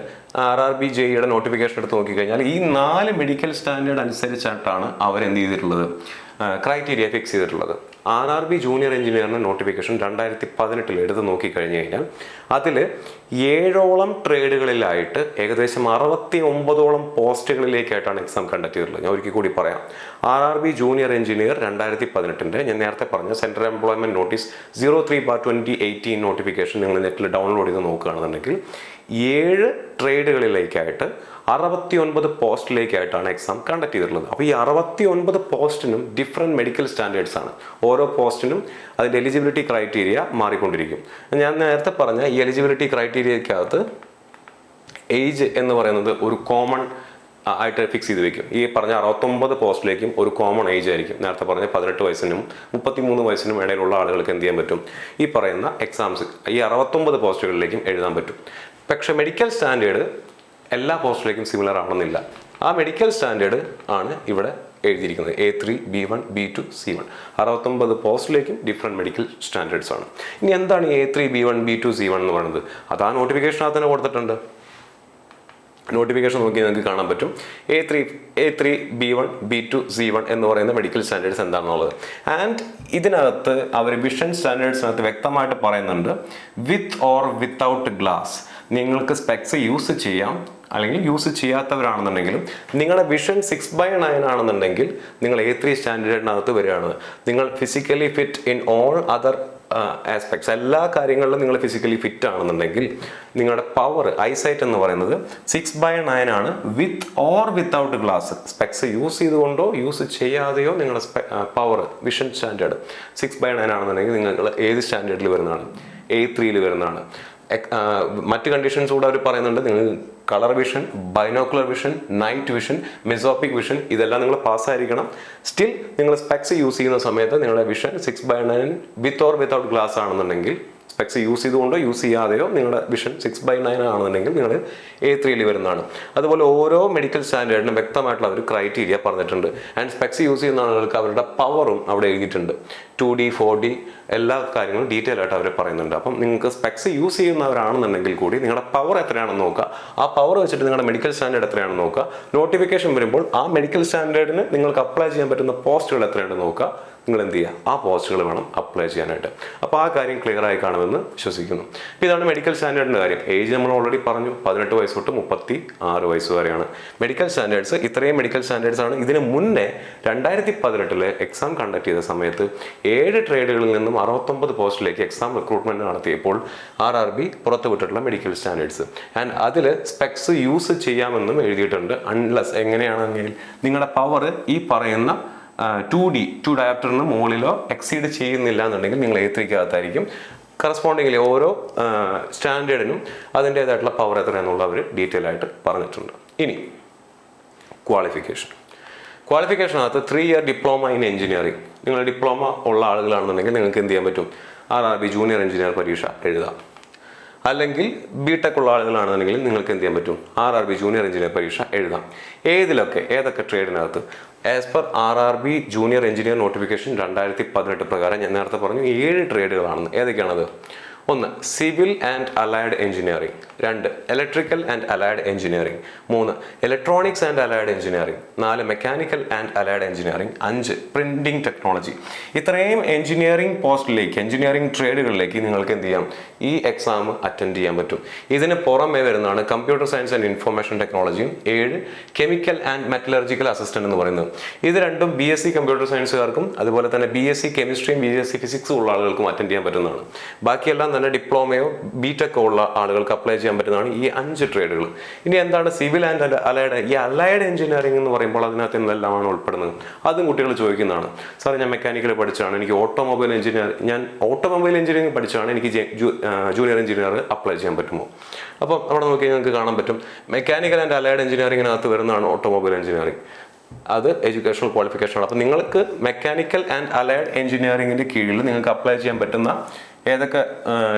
RRB JEEയുടെ നോട്ടിഫിക്കേഷൻ എടുത്ത് നോക്കിക്കഴിഞ്ഞാൽ ഈ 4 മെഡിക്കൽ സ്റ്റാൻഡേർഡ് അനുസരിച്ചായിട്ടാണ് അവരെന്ത് ചെയ്തിട്ടുള്ളത്, ക്രൈറ്റീരിയ ഫിക്സ് ചെയ്തിട്ടുള്ളത്. RRB ജൂനിയർ എഞ്ചിനീയറിൻ്റെ നോട്ടിഫിക്കേഷൻ 2018 എടുത്ത് നോക്കിക്കഴിഞ്ഞ് കഴിഞ്ഞാൽ അതിൽ 7ഓളം ട്രേഡുകളിലായിട്ട് ഏകദേശം 69ഓളം പോസ്റ്റുകളിലേക്കായിട്ടാണ് എക്സാം കണ്ടക്ട് ചെയ്തിട്ടുള്ളത്. ഞാൻ ഒരിക്കൽ കൂടി പറയാം. RRB ജൂനിയർ എഞ്ചിനീയർ 2018 ഞാൻ നേരത്തെ പറഞ്ഞ സെൻട്രൽ എംപ്ലോയ്മെൻറ്റ് നോട്ടീസ് 03/2018 നോട്ടിഫിക്കേഷൻ നിങ്ങൾ നെറ്റിൽ ഡൗൺലോഡ് ചെയ്ത് നോക്കുകയാണെന്നുണ്ടെങ്കിൽ 7 ട്രേഡുകളിലേക്കായിട്ട് 69 പോസ്റ്റിലേക്കായിട്ടാണ് എക്സാം കണ്ടക്ട് ചെയ്തിട്ടുള്ളത്. അപ്പോൾ ഈ 69 പോസ്റ്റിനും ഡിഫറെൻറ്റ് മെഡിക്കൽ സ്റ്റാൻഡേർഡ്സ് ആണ്. ഓരോ പോസ്റ്റിനും അതിൻ്റെ എലിജിബിലിറ്റി ക്രൈറ്റീരിയ മാറിക്കൊണ്ടിരിക്കും. ഞാൻ നേരത്തെ പറഞ്ഞ ഈ എലിജിബിലിറ്റി ക്രൈറ്റീരിയക്കകത്ത് ഏജ് എന്ന് പറയുന്നത് ഒരു കോമൺ ആയിട്ട് ഫിക്സ് ചെയ്ത് വെക്കും. ഈ പറഞ്ഞ 69 പോസ്റ്റിലേക്കും ഒരു കോമൺ ഏജ് ആയിരിക്കും. നേരത്തെ പറഞ്ഞ 18 വയസ്സിനും 33 വയസ്സിനും ഇടയിലുള്ള ആളുകൾക്ക് എന്ത് ചെയ്യാൻ പറ്റും, ഈ പറയുന്ന എക്സാംസ് ഈ 69 പോസ്റ്റുകളിലേക്കും എഴുതാൻ പറ്റും. പക്ഷെ മെഡിക്കൽ സ്റ്റാൻഡേർഡ് എല്ലാ പോസ്റ്റിലേക്കും സിമിലർ ആണെന്നില്ല. ആ മെഡിക്കൽ സ്റ്റാൻഡേർഡ് ആണ് ഇവിടെ എഴുതിയിരിക്കുന്നത്. A3, B1, B2, C1 69 പോസ്റ്റിലേക്കും different medical standards ആണ്. ഇനി എന്താണ് A3, B1, B2, C1 എന്ന് പറയുന്നത്? അത് ആ നോട്ടിഫിക്കേഷനകത്ത് തന്നെ കൊടുത്തിട്ടുണ്ട്. നോട്ടിഫിക്കേഷൻ നോക്കി നിങ്ങൾക്ക് കാണാൻ പറ്റും A3, B1, B2, C1 എന്ന് പറയുന്ന മെഡിക്കൽ സ്റ്റാൻഡേർഡ്സ് എന്താണെന്നുള്ളത്. ആൻഡ് ഇതിനകത്ത് അവർ വിഷൻ സ്റ്റാൻഡേർഡ്സിനകത്ത് വ്യക്തമായിട്ട് പറയുന്നുണ്ട്, വിത്ത് ഓർ വിത്തൗട്ട് ഗ്ലാസ് നിങ്ങൾക്ക് സ്പെക്സ് യൂസ് ചെയ്യാം, അല്ലെങ്കിൽ യൂസ് ചെയ്യാത്തവരാണെന്നുണ്ടെങ്കിലും നിങ്ങളുടെ വിഷൻ 6/9 ആണെന്നുണ്ടെങ്കിൽ നിങ്ങൾ A3 സ്റ്റാൻഡേർഡിനകത്ത് വരികയാണ്. നിങ്ങൾ physically fit in all other aspects, എല്ലാ കാര്യങ്ങളിലും നിങ്ങൾ ഫിസിക്കലി ഫിറ്റ് ആണെന്നുണ്ടെങ്കിൽ നിങ്ങളുടെ പവർ ഐസൈറ്റ് എന്ന് പറയുന്നത് 6/9 ആണ്, with or without glass. Specs use ചെയ്തുകൊണ്ടോ യൂസ് ചെയ്യാതെയോ നിങ്ങളുടെ പവർ വിഷൻ സ്റ്റാൻഡേർഡ് 6/9 ആണെന്നുണ്ടെങ്കിൽ നിങ്ങൾ ഏത് സ്റ്റാൻഡേർഡിൽ വരുന്നതാണ്? A3 വരുന്നതാണ്. മറ്റ് കണ്ടീഷൻസ് കൂടെ അവർ പറയുന്നുണ്ട്. നിങ്ങൾ colour vision, binocular vision, night vision, mesopic vision ഇതെല്ലാം നിങ്ങൾ പാസ്സായിരിക്കണം. സ്റ്റിൽ നിങ്ങൾ സ്പെക്സ് യൂസ് ചെയ്യുന്ന സമയത്ത് നിങ്ങളുടെ vision 6/9 with or without glass ആണെന്നുണ്ടെങ്കിൽ, സ്പെക്സ് യൂസ് ചെയ്തുകൊണ്ടോ യൂസ് ചെയ്യാതെയോ നിങ്ങളുടെ വിഷൻ 6/9 ആണെന്നുണ്ടെങ്കിൽ നിങ്ങൾ A3 വരുന്നതാണ്. അതുപോലെ ഓരോ മെഡിക്കൽ സ്റ്റാൻഡേർഡിനും വ്യക്തമായിട്ടുള്ള ഒരു ക്രൈറ്റീരിയ പറഞ്ഞിട്ടുണ്ട്. ആൻഡ് സ്പെക്സ് യൂസ് ചെയ്യുന്ന ആളുകൾക്ക് അവരുടെ പവറും അവിടെ എഴുതിയിട്ടുണ്ട്. 2D 4D എല്ലാ കാര്യങ്ങളും ഡീറ്റെയിൽ ആയിട്ട് അവർ പറയുന്നുണ്ട്. അപ്പം നിങ്ങൾക്ക് സ്പെക്സ് യൂസ് ചെയ്യുന്നവരാണെന്നുണ്ടെങ്കിൽ കൂടി നിങ്ങളുടെ പവർ എത്രയാണെന്ന് നോക്കുക. ആ പവർ വെച്ചിട്ട് നിങ്ങളുടെ മെഡിക്കൽ സ്റ്റാൻഡേർഡ് എത്രയാണെന്ന് നോക്കുക. നോട്ടിഫിക്കേഷൻ വരുമ്പോൾ ആ മെഡിക്കൽ സ്റ്റാൻഡേർഡിന് നിങ്ങൾക്ക് അപ്ലൈ ചെയ്യാൻ പറ്റുന്ന പോസ്റ്റുകൾ എത്രയാണെന്ന് നോക്കുക. നിങ്ങൾ എന്ത് ചെയ്യുക, ആ പോസ്റ്റുകൾ വേണം അപ്ലൈ ചെയ്യാനായിട്ട്. അപ്പോൾ ആ കാര്യം ക്ലിയർ ആയി കാണുമെന്ന് വിശ്വസിക്കുന്നു. അപ്പോൾ ഇതാണ് മെഡിക്കൽ സ്റ്റാൻഡേർഡിൻ്റെ കാര്യം. ഏജ് നമ്മൾ ഓൾറെഡി പറഞ്ഞു, 18 വയസ്സ് തൊട്ട് 36 വയസ്സ് വരെയാണ് മെഡിക്കൽ സ്റ്റാൻഡേർഡ്സ്. ഇത്രയും മെഡിക്കൽ സ്റ്റാൻഡേർഡ്സ് ആണ്. ഇതിന് മുന്നേ 2018 എക്സാം കണ്ടക്ട് ചെയ്ത സമയത്ത് 7 ട്രേഡുകളിൽ നിന്നും 69 പോസ്റ്റിലേക്ക് എക്സാം റിക്രൂട്ട്മെന്റ് നടത്തിയപ്പോൾ RRB പുറത്തുവിട്ടിട്ടുള്ള മെഡിക്കൽ സ്റ്റാൻഡേർഡ്സ്. ആൻഡ് അതിൽ സ്പെക്സ് യൂസ് ചെയ്യാമെന്നും എഴുതിയിട്ടുണ്ട്. അൺലെസ് എങ്ങനെയാണെങ്കിൽ നിങ്ങളുടെ പവർ ഈ പറയുന്ന 2 ഡയോപ്റ്ററിന് മുകളിലോ എക്സീഡ് ചെയ്യുന്നില്ല എന്നുണ്ടെങ്കിൽ നിങ്ങൾ A3-കകത്തായിരിക്കും. കറസ്പോണ്ടിങ്ങിലെ ഓരോ സ്റ്റാൻഡേർഡിനും അതിൻ്റേതായിട്ടുള്ള പവർ എത്രയെന്നുള്ള അവർ ഡീറ്റെയിൽ ആയിട്ട് പറഞ്ഞിട്ടുണ്ട്. ഇനി ക്വാളിഫിക്കേഷനകത്ത് 3 ഇയർ ഡിപ്ലോമ ഇൻ എഞ്ചിനീയറിംഗ്. നിങ്ങൾ ഡിപ്ലോമ ഉള്ള ആളുകളാണെന്നുണ്ടെങ്കിൽ നിങ്ങൾക്ക് എന്ത് ചെയ്യാൻ പറ്റും? RRB ജൂനിയർ എഞ്ചിനീയർ പരീക്ഷ എഴുതാം. അല്ലെങ്കിൽ ബിടെക് ഉള്ള ആളുകളാണെന്നുണ്ടെങ്കിൽ നിങ്ങൾക്ക് എന്ത് ചെയ്യാൻ പറ്റും, RRB ജൂനിയർ എഞ്ചിനീയർ പരീക്ഷ എഴുതാം. ഏതൊക്കെ ട്രേഡിനകത്ത് as per RRB junior engineer notification 2018 പ്രകാരം ഞാൻ നേരത്തെ പറഞ്ഞു 7 ട്രേഡുകളാണെന്ന്. ഏതൊക്കെയാണത്? 1 civil and allied engineering, 2 electrical and allied engineering, 3 electronics and allied engineering, 4 mechanical and allied engineering, 5 printing technology. ഇത്രയും എഞ്ചിനീയറിംഗ് പോസ്റ്റിലേക്ക്, എഞ്ചിനീയറിംഗ് ട്രേഡുകളിലേക്ക് നിങ്ങൾക്ക് എന്ത് ചെയ്യാം, ഈ എക്സാം അറ്റൻഡ് ചെയ്യാൻ പറ്റും. ഇതിന് പുറമേ വരുന്നതാണ് കമ്പ്യൂട്ടർ സയൻസ് ആൻഡ് ഇൻഫർമേഷൻ ടെക്നോളജിയും 7 കെമിക്കൽ ആൻഡ് മെറ്റലർജിക്കൽ അസിസ്റ്റന്റ് എന്ന് പറയുന്നത്. ഇത് രണ്ടും BSc കമ്പ്യൂട്ടർ സയൻസുകാർക്കും അതുപോലെ തന്നെ BSc കെമിസ്ട്രിയും BSc ഫിസിക്സും ഉള്ള ആളുകൾക്കും അറ്റൻഡ് ചെയ്യാൻ പറ്റുന്നതാണ്. ബാക്കിയെല്ലാം തന്നെ ഡിപ്ലോമയോ ബിടെക്കോ ഉള്ള ആളുകൾക്ക് അപ്ലൈ ചെയ്യാൻ പറ്റുന്നതാണ് ഈ 5 ട്രേഡുകൾ. ഇനി എന്താണ് സിവിൽ ആൻഡ് അലൈഡ്? ഈ അലൈഡ് എഞ്ചിനീയറിംഗ് എന്ന് പറയുമ്പോൾ അതിനകത്ത് എന്തെല്ലാമാണ് ഉൾപ്പെടുന്നത്? അതും കുട്ടികൾ ചോദിക്കുന്നതാണ്. സാർ ഞാൻ മെക്കാനിക്കൽ പഠിച്ചാണ്, എനിക്ക് ഓട്ടോമൊബൈൽ എഞ്ചിനീയറിംഗ് പഠിച്ചാണ്, എനിക്ക് ജൂനിയർ എഞ്ചിനീയർ അപ്ലൈ ചെയ്യാൻ പറ്റുമോ? അപ്പോൾ അവിടെ നോക്കി നിങ്ങൾക്ക് കാണാൻ പറ്റും മെക്കാനിക്കൽ ആൻഡ് അലൈഡ് എഞ്ചിനീയറിംഗിനകത്ത് വരുന്നതാണ് ഓട്ടോമൊബൈൽ എഞ്ചിനീയറിംഗ്. അത് എഡ്യൂക്കേഷണൽ ക്വാളിഫിക്കേഷനാണ്. അപ്പോൾ നിങ്ങൾക്ക് മെക്കാനിക്കൽ ആൻഡ് അലൈഡ് എഞ്ചിനീയറിംഗിൻ്റെ കീഴിൽ നിങ്ങൾക്ക് അപ്ലൈ ചെയ്യാൻ പറ്റുന്ന ഏതൊക്കെ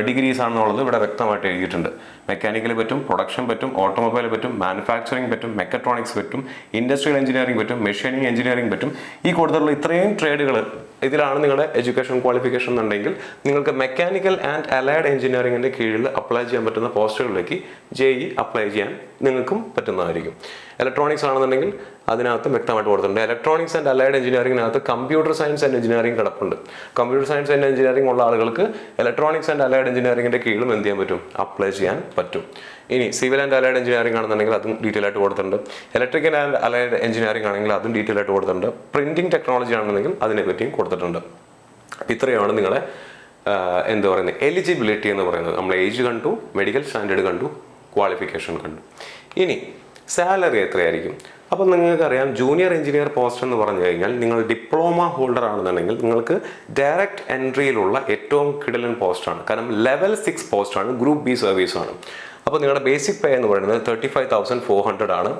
ഡിഗ്രീസ് ആണെന്നുള്ളത് ഇവിടെ വ്യക്തമായിട്ട് എഴുതിയിട്ടുണ്ട്. മെക്കാനിക്കൽ പറ്റും, പ്രൊഡക്ഷൻ പറ്റും, ഓട്ടോമൊബൈൽ പറ്റും, മാനുഫാക്ചറിങ് പറ്റും, മെക്കട്രോണിക്സ് പറ്റും, ഇൻഡസ്ട്രിയൽ എഞ്ചിനീയറിംഗ് പറ്റും, മെഷീനിങ് എഞ്ചിനീയറിംഗ് പറ്റും. ഈ കൊടുത്തുള്ള ഇത്രയും ട്രേഡുകൾ ഇതിലാണ് നിങ്ങളുടെ എഡ്യൂക്കേഷൻ ക്വാളിഫിക്കേഷൻ എന്നുണ്ടെങ്കിൽ നിങ്ങൾക്ക് മെക്കാനിക്കൽ ആൻഡ് അലൈഡ് എഞ്ചിനീയറിംഗിൻ്റെ കീഴിൽ അപ്ലൈ ചെയ്യാൻ പറ്റുന്ന പോസ്റ്റുകളിലേക്ക് JEE അപ്ലൈ ചെയ്യാൻ നിങ്ങൾക്കും പറ്റുന്നതായിരിക്കും. ഇലക്ട്രോണിക്സ് ആണെന്നുണ്ടെങ്കിൽ അതിനകത്ത് വ്യക്തമായിട്ട് കൊടുത്തിട്ടുണ്ട്. ഇലക്ട്രോണിക്സ് ആൻഡ് അലൈഡ് എഞ്ചിനീയറിംഗിനകത്ത് കമ്പ്യൂട്ടർ സയൻസ് ആൻഡ് എഞ്ചിനീയറിംഗ് കിടപ്പുണ്ട്. കമ്പ്യൂട്ടർ സയൻസ് ആൻഡ് എഞ്ചിനീയറിംഗ് ഉള്ള ആളുകൾക്ക് ഇലക്ട്രോണിക്സ് ആൻഡ് അലൈഡ് എഞ്ചിനീയറിംഗിൻ്റെ കീഴിലും എന്ത് ചെയ്യാൻ പറ്റും, അപ്ലൈ ചെയ്യാൻ പറ്റും. ഇനി സിവിൽ ആൻഡ് അലൈഡ് എഞ്ചിനീയറിംഗ് ആണെന്നുണ്ടെങ്കിൽ അതും ഡീറ്റെയിൽ ആയിട്ട് കൊടുത്തിട്ടുണ്ട്. ഇലക്ട്രിക്കൽ ആൻഡ് അലൈഡ് എഞ്ചിനീയറിംഗ് ആണെങ്കിൽ അതും ഡീറ്റെയിൽ ആയിട്ട് കൊടുത്തിട്ടുണ്ട്. പ്രിന്റിംഗ് ടെക്നോളജി ആണെന്നുണ്ടെങ്കിൽ അതിനെപ്പറ്റിയും കൊടുത്തിട്ടുണ്ട്. ഇത്രയാണ് നിങ്ങളെ എന്താ പറയുന്നത് എലിജിബിലിറ്റി എന്ന് പറയുന്നത്. നമ്മൾ ഏജ് കണ്ടു, മെഡിക്കൽ സ്റ്റാൻഡേർഡ് കണ്ടു, ക്വാളിഫിക്കേഷൻ കണ്ടു. ഇനി സാലറി എത്രയായിരിക്കും? അപ്പോൾ നിങ്ങൾക്കറിയാം ജൂനിയർ എഞ്ചിനീയർ പോസ്റ്റ് എന്ന് പറഞ്ഞു കഴിഞ്ഞാൽ നിങ്ങൾ ഡിപ്ലോമ ഹോൾഡർ ആണെന്നുണ്ടെങ്കിൽ നിങ്ങൾക്ക് ഡയറക്റ്റ് എൻട്രിയിലുള്ള ഏറ്റവും കിടിലൻ പോസ്റ്റാണ്. കാരണം ലെവൽ 6 പോസ്റ്റാണ്, ഗ്രൂപ്പ് B സർവീസാണ്. അപ്പോൾ നിങ്ങളുടെ ബേസിക് പേ എന്ന് പറയുന്നത് 35,400 ആണ്.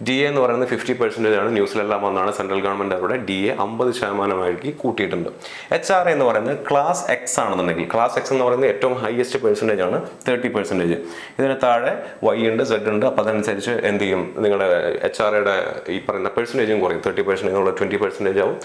DA എന്ന് പറയുന്നത് 50% ആണ്. ന്യൂസിലെല്ലാം വന്നാണ് സെൻട്രൽ ഗവൺമെൻറ് അവരുടെ DA 50% കൂട്ടിയിട്ടുണ്ട്. HRA എന്ന് പറയുന്നത് ക്ലാസ് X ആണെന്നുണ്ടെങ്കിൽ, ക്ലാസ് X എന്ന് പറയുന്നത് ഏറ്റവും ഹയസ്റ്റ് പെർസെൻറ്റേജ് ആണ്, 30%. ഇതിന് താഴെ Y ഉണ്ട്, Z ഉണ്ട്. അപ്പോൾ അതനുസരിച്ച് എന്ത് ചെയ്യും, നിങ്ങളുടെ HRAയുടെ ഈ പറയുന്ന പെർസെൻറ്റേജും കുറയും. 30% എന്നുള്ള 20% ആവും,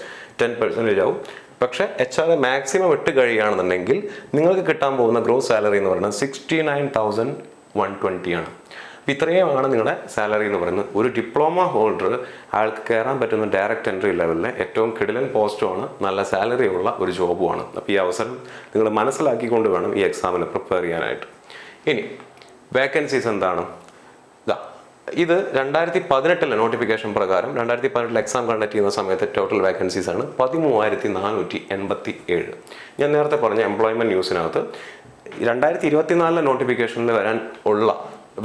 10% ആവും. പക്ഷേ HRA മാക്സിമം ഇട്ട് കഴിയുകയാണെന്നുണ്ടെങ്കിൽ നിങ്ങൾക്ക് കിട്ടാൻ പോകുന്ന ഗ്രോസ് സാലറി എന്ന് പറയുന്നത് 69,120 ആണ്. അപ്പോൾ ഇത്രയുമാണ് നിങ്ങളുടെ സാലറി എന്ന് പറയുന്നത്. ഒരു ഡിപ്ലോമ ഹോൾഡർ അയാൾക്ക് കയറാൻ പറ്റുന്ന ഡയറക്റ്റ് എൻട്രി ലെവലിലെ ഏറ്റവും കിടിലൻ പോസ്റ്റുമാണ്, നല്ല സാലറി ഉള്ള ഒരു ജോബുമാണ്. അപ്പോൾ ഈ അവസരം നിങ്ങൾ മനസ്സിലാക്കിക്കൊണ്ട് വേണം ഈ എക്സാമിന് പ്രിപ്പയർ ചെയ്യാനായിട്ട്. ഇനി വേക്കൻസീസ് എന്താണ്? ഇത് 2018 നോട്ടിഫിക്കേഷൻ പ്രകാരം 2018 എക്സാം കണ്ടക്ട് ചെയ്യുന്ന സമയത്ത് ടോട്ടൽ വേക്കൻസീസ് ആണ് 13,487. ഞാൻ നേരത്തെ പറഞ്ഞ എംപ്ലോയ്മെൻറ്റ് ന്യൂസിനകത്ത് 2024 നോട്ടിഫിക്കേഷനിൽ വരാൻ ഉള്ള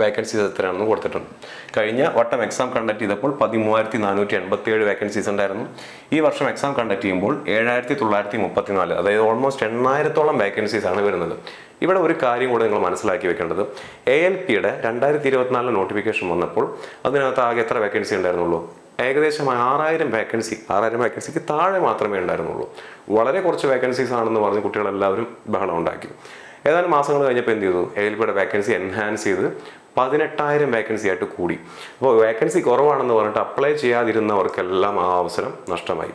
വേക്കൻസീസ് എത്രയാണെന്ന് കൊടുത്തിട്ടുണ്ട്. കഴിഞ്ഞ വട്ടം എക്സാം കണ്ടക്ട് ചെയ്തപ്പോൾ 13,487 വേക്കൻസീസ് ഉണ്ടായിരുന്നു. ഈ വർഷം എക്സാം കണ്ടക്ട് ചെയ്യുമ്പോൾ 7,934, അതായത് ഓൾമോസ്റ്റ് 8,000-ഓളം വേക്കൻസീസ് ആണ് വരുന്നത്. ഇവിടെ ഒരു കാര്യം കൂടെ നിങ്ങൾ മനസ്സിലാക്കി വെക്കേണ്ടത്, ALPയുടെ 2024 നോട്ടിഫിക്കേഷൻ വന്നപ്പോൾ അതിനകത്ത് ആകെ എത്ര വേക്കൻസി ഉണ്ടായിരുന്നുള്ളൂ? ഏകദേശം 6,000 വേക്കൻസി, 6,000 വേക്കൻസിക്ക് താഴെ മാത്രമേ ഉണ്ടായിരുന്നുള്ളൂ. വളരെ കുറച്ച് വേക്കൻസീസ് ആണെന്ന് പറഞ്ഞ് കുട്ടികളെല്ലാവരും ബഹളം ഉണ്ടാക്കി. ഏതാനും മാസങ്ങൾ കഴിഞ്ഞപ്പോൾ എന്ത് ചെയ്തു, ALPയുടെ വേക്കൻസി എൻഹാൻസ് ചെയ്ത് 18,000 വേക്കൻസി ആയിട്ട് കൂടി. അപ്പോൾ വേക്കൻസി കുറവാണെന്ന് പറഞ്ഞിട്ട് അപ്ലൈ ചെയ്യാതിരുന്നവർക്കെല്ലാം ആ അവസരം നഷ്ടമായി.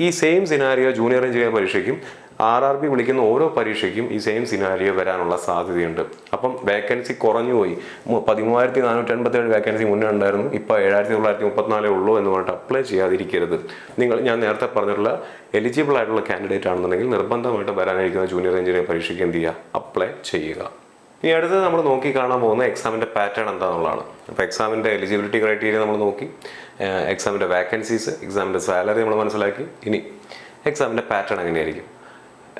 ഈ സെയിം സിനാരിയോ ജൂനിയർ എഞ്ചിനീയർ പരീക്ഷയ്ക്കും RRB വിളിക്കുന്ന ഓരോ പരീക്ഷയ്ക്കും ഈ സെയിം സിനാരിയോ വരാനുള്ള സാധ്യതയുണ്ട്. അപ്പം വേക്കൻസി കുറഞ്ഞു പോയി. 13,487 വേക്കൻസി മുന്നേ ഉണ്ടായിരുന്നു, ഇപ്പോൾ 7,934 ഉള്ളൂ എന്ന് പറഞ്ഞിട്ട് അപ്ലൈ ചെയ്യാതിരിക്കരുത്. ഞാൻ നേരത്തെ പറഞ്ഞിട്ടുള്ള എലിജിബിൾ ആയിട്ടുള്ള കാൻഡിഡേറ്റ് ആണെന്നുണ്ടെങ്കിൽ നിർബന്ധമായിട്ട് വരാനിരിക്കുന്ന ജൂനിയർ എഞ്ചിനീയർ പരീക്ഷയ്ക്ക് എന്ത് ചെയ്യുക, അപ്ലൈ ചെയ്യുക. ഇനി അടുത്തത് നമ്മൾ നോക്കി കാണാൻ പോകുന്ന എക്സാമിൻ്റെ പാറ്റേൺ എന്താണെന്നുള്ളതാണ്. അപ്പോൾ എക്സാമിൻ്റെ എലിജിബിലിറ്റി ക്രൈറ്റീരിയ നമ്മൾ നോക്കി, എക്സാമിൻ്റെ വേക്കൻസീസ്, എക്സാമിൻ്റെ സാലറി നമ്മൾ മനസ്സിലാക്കി. ഇനി എക്സാമിൻ്റെ പാറ്റേൺ എങ്ങനെയായിരിക്കും?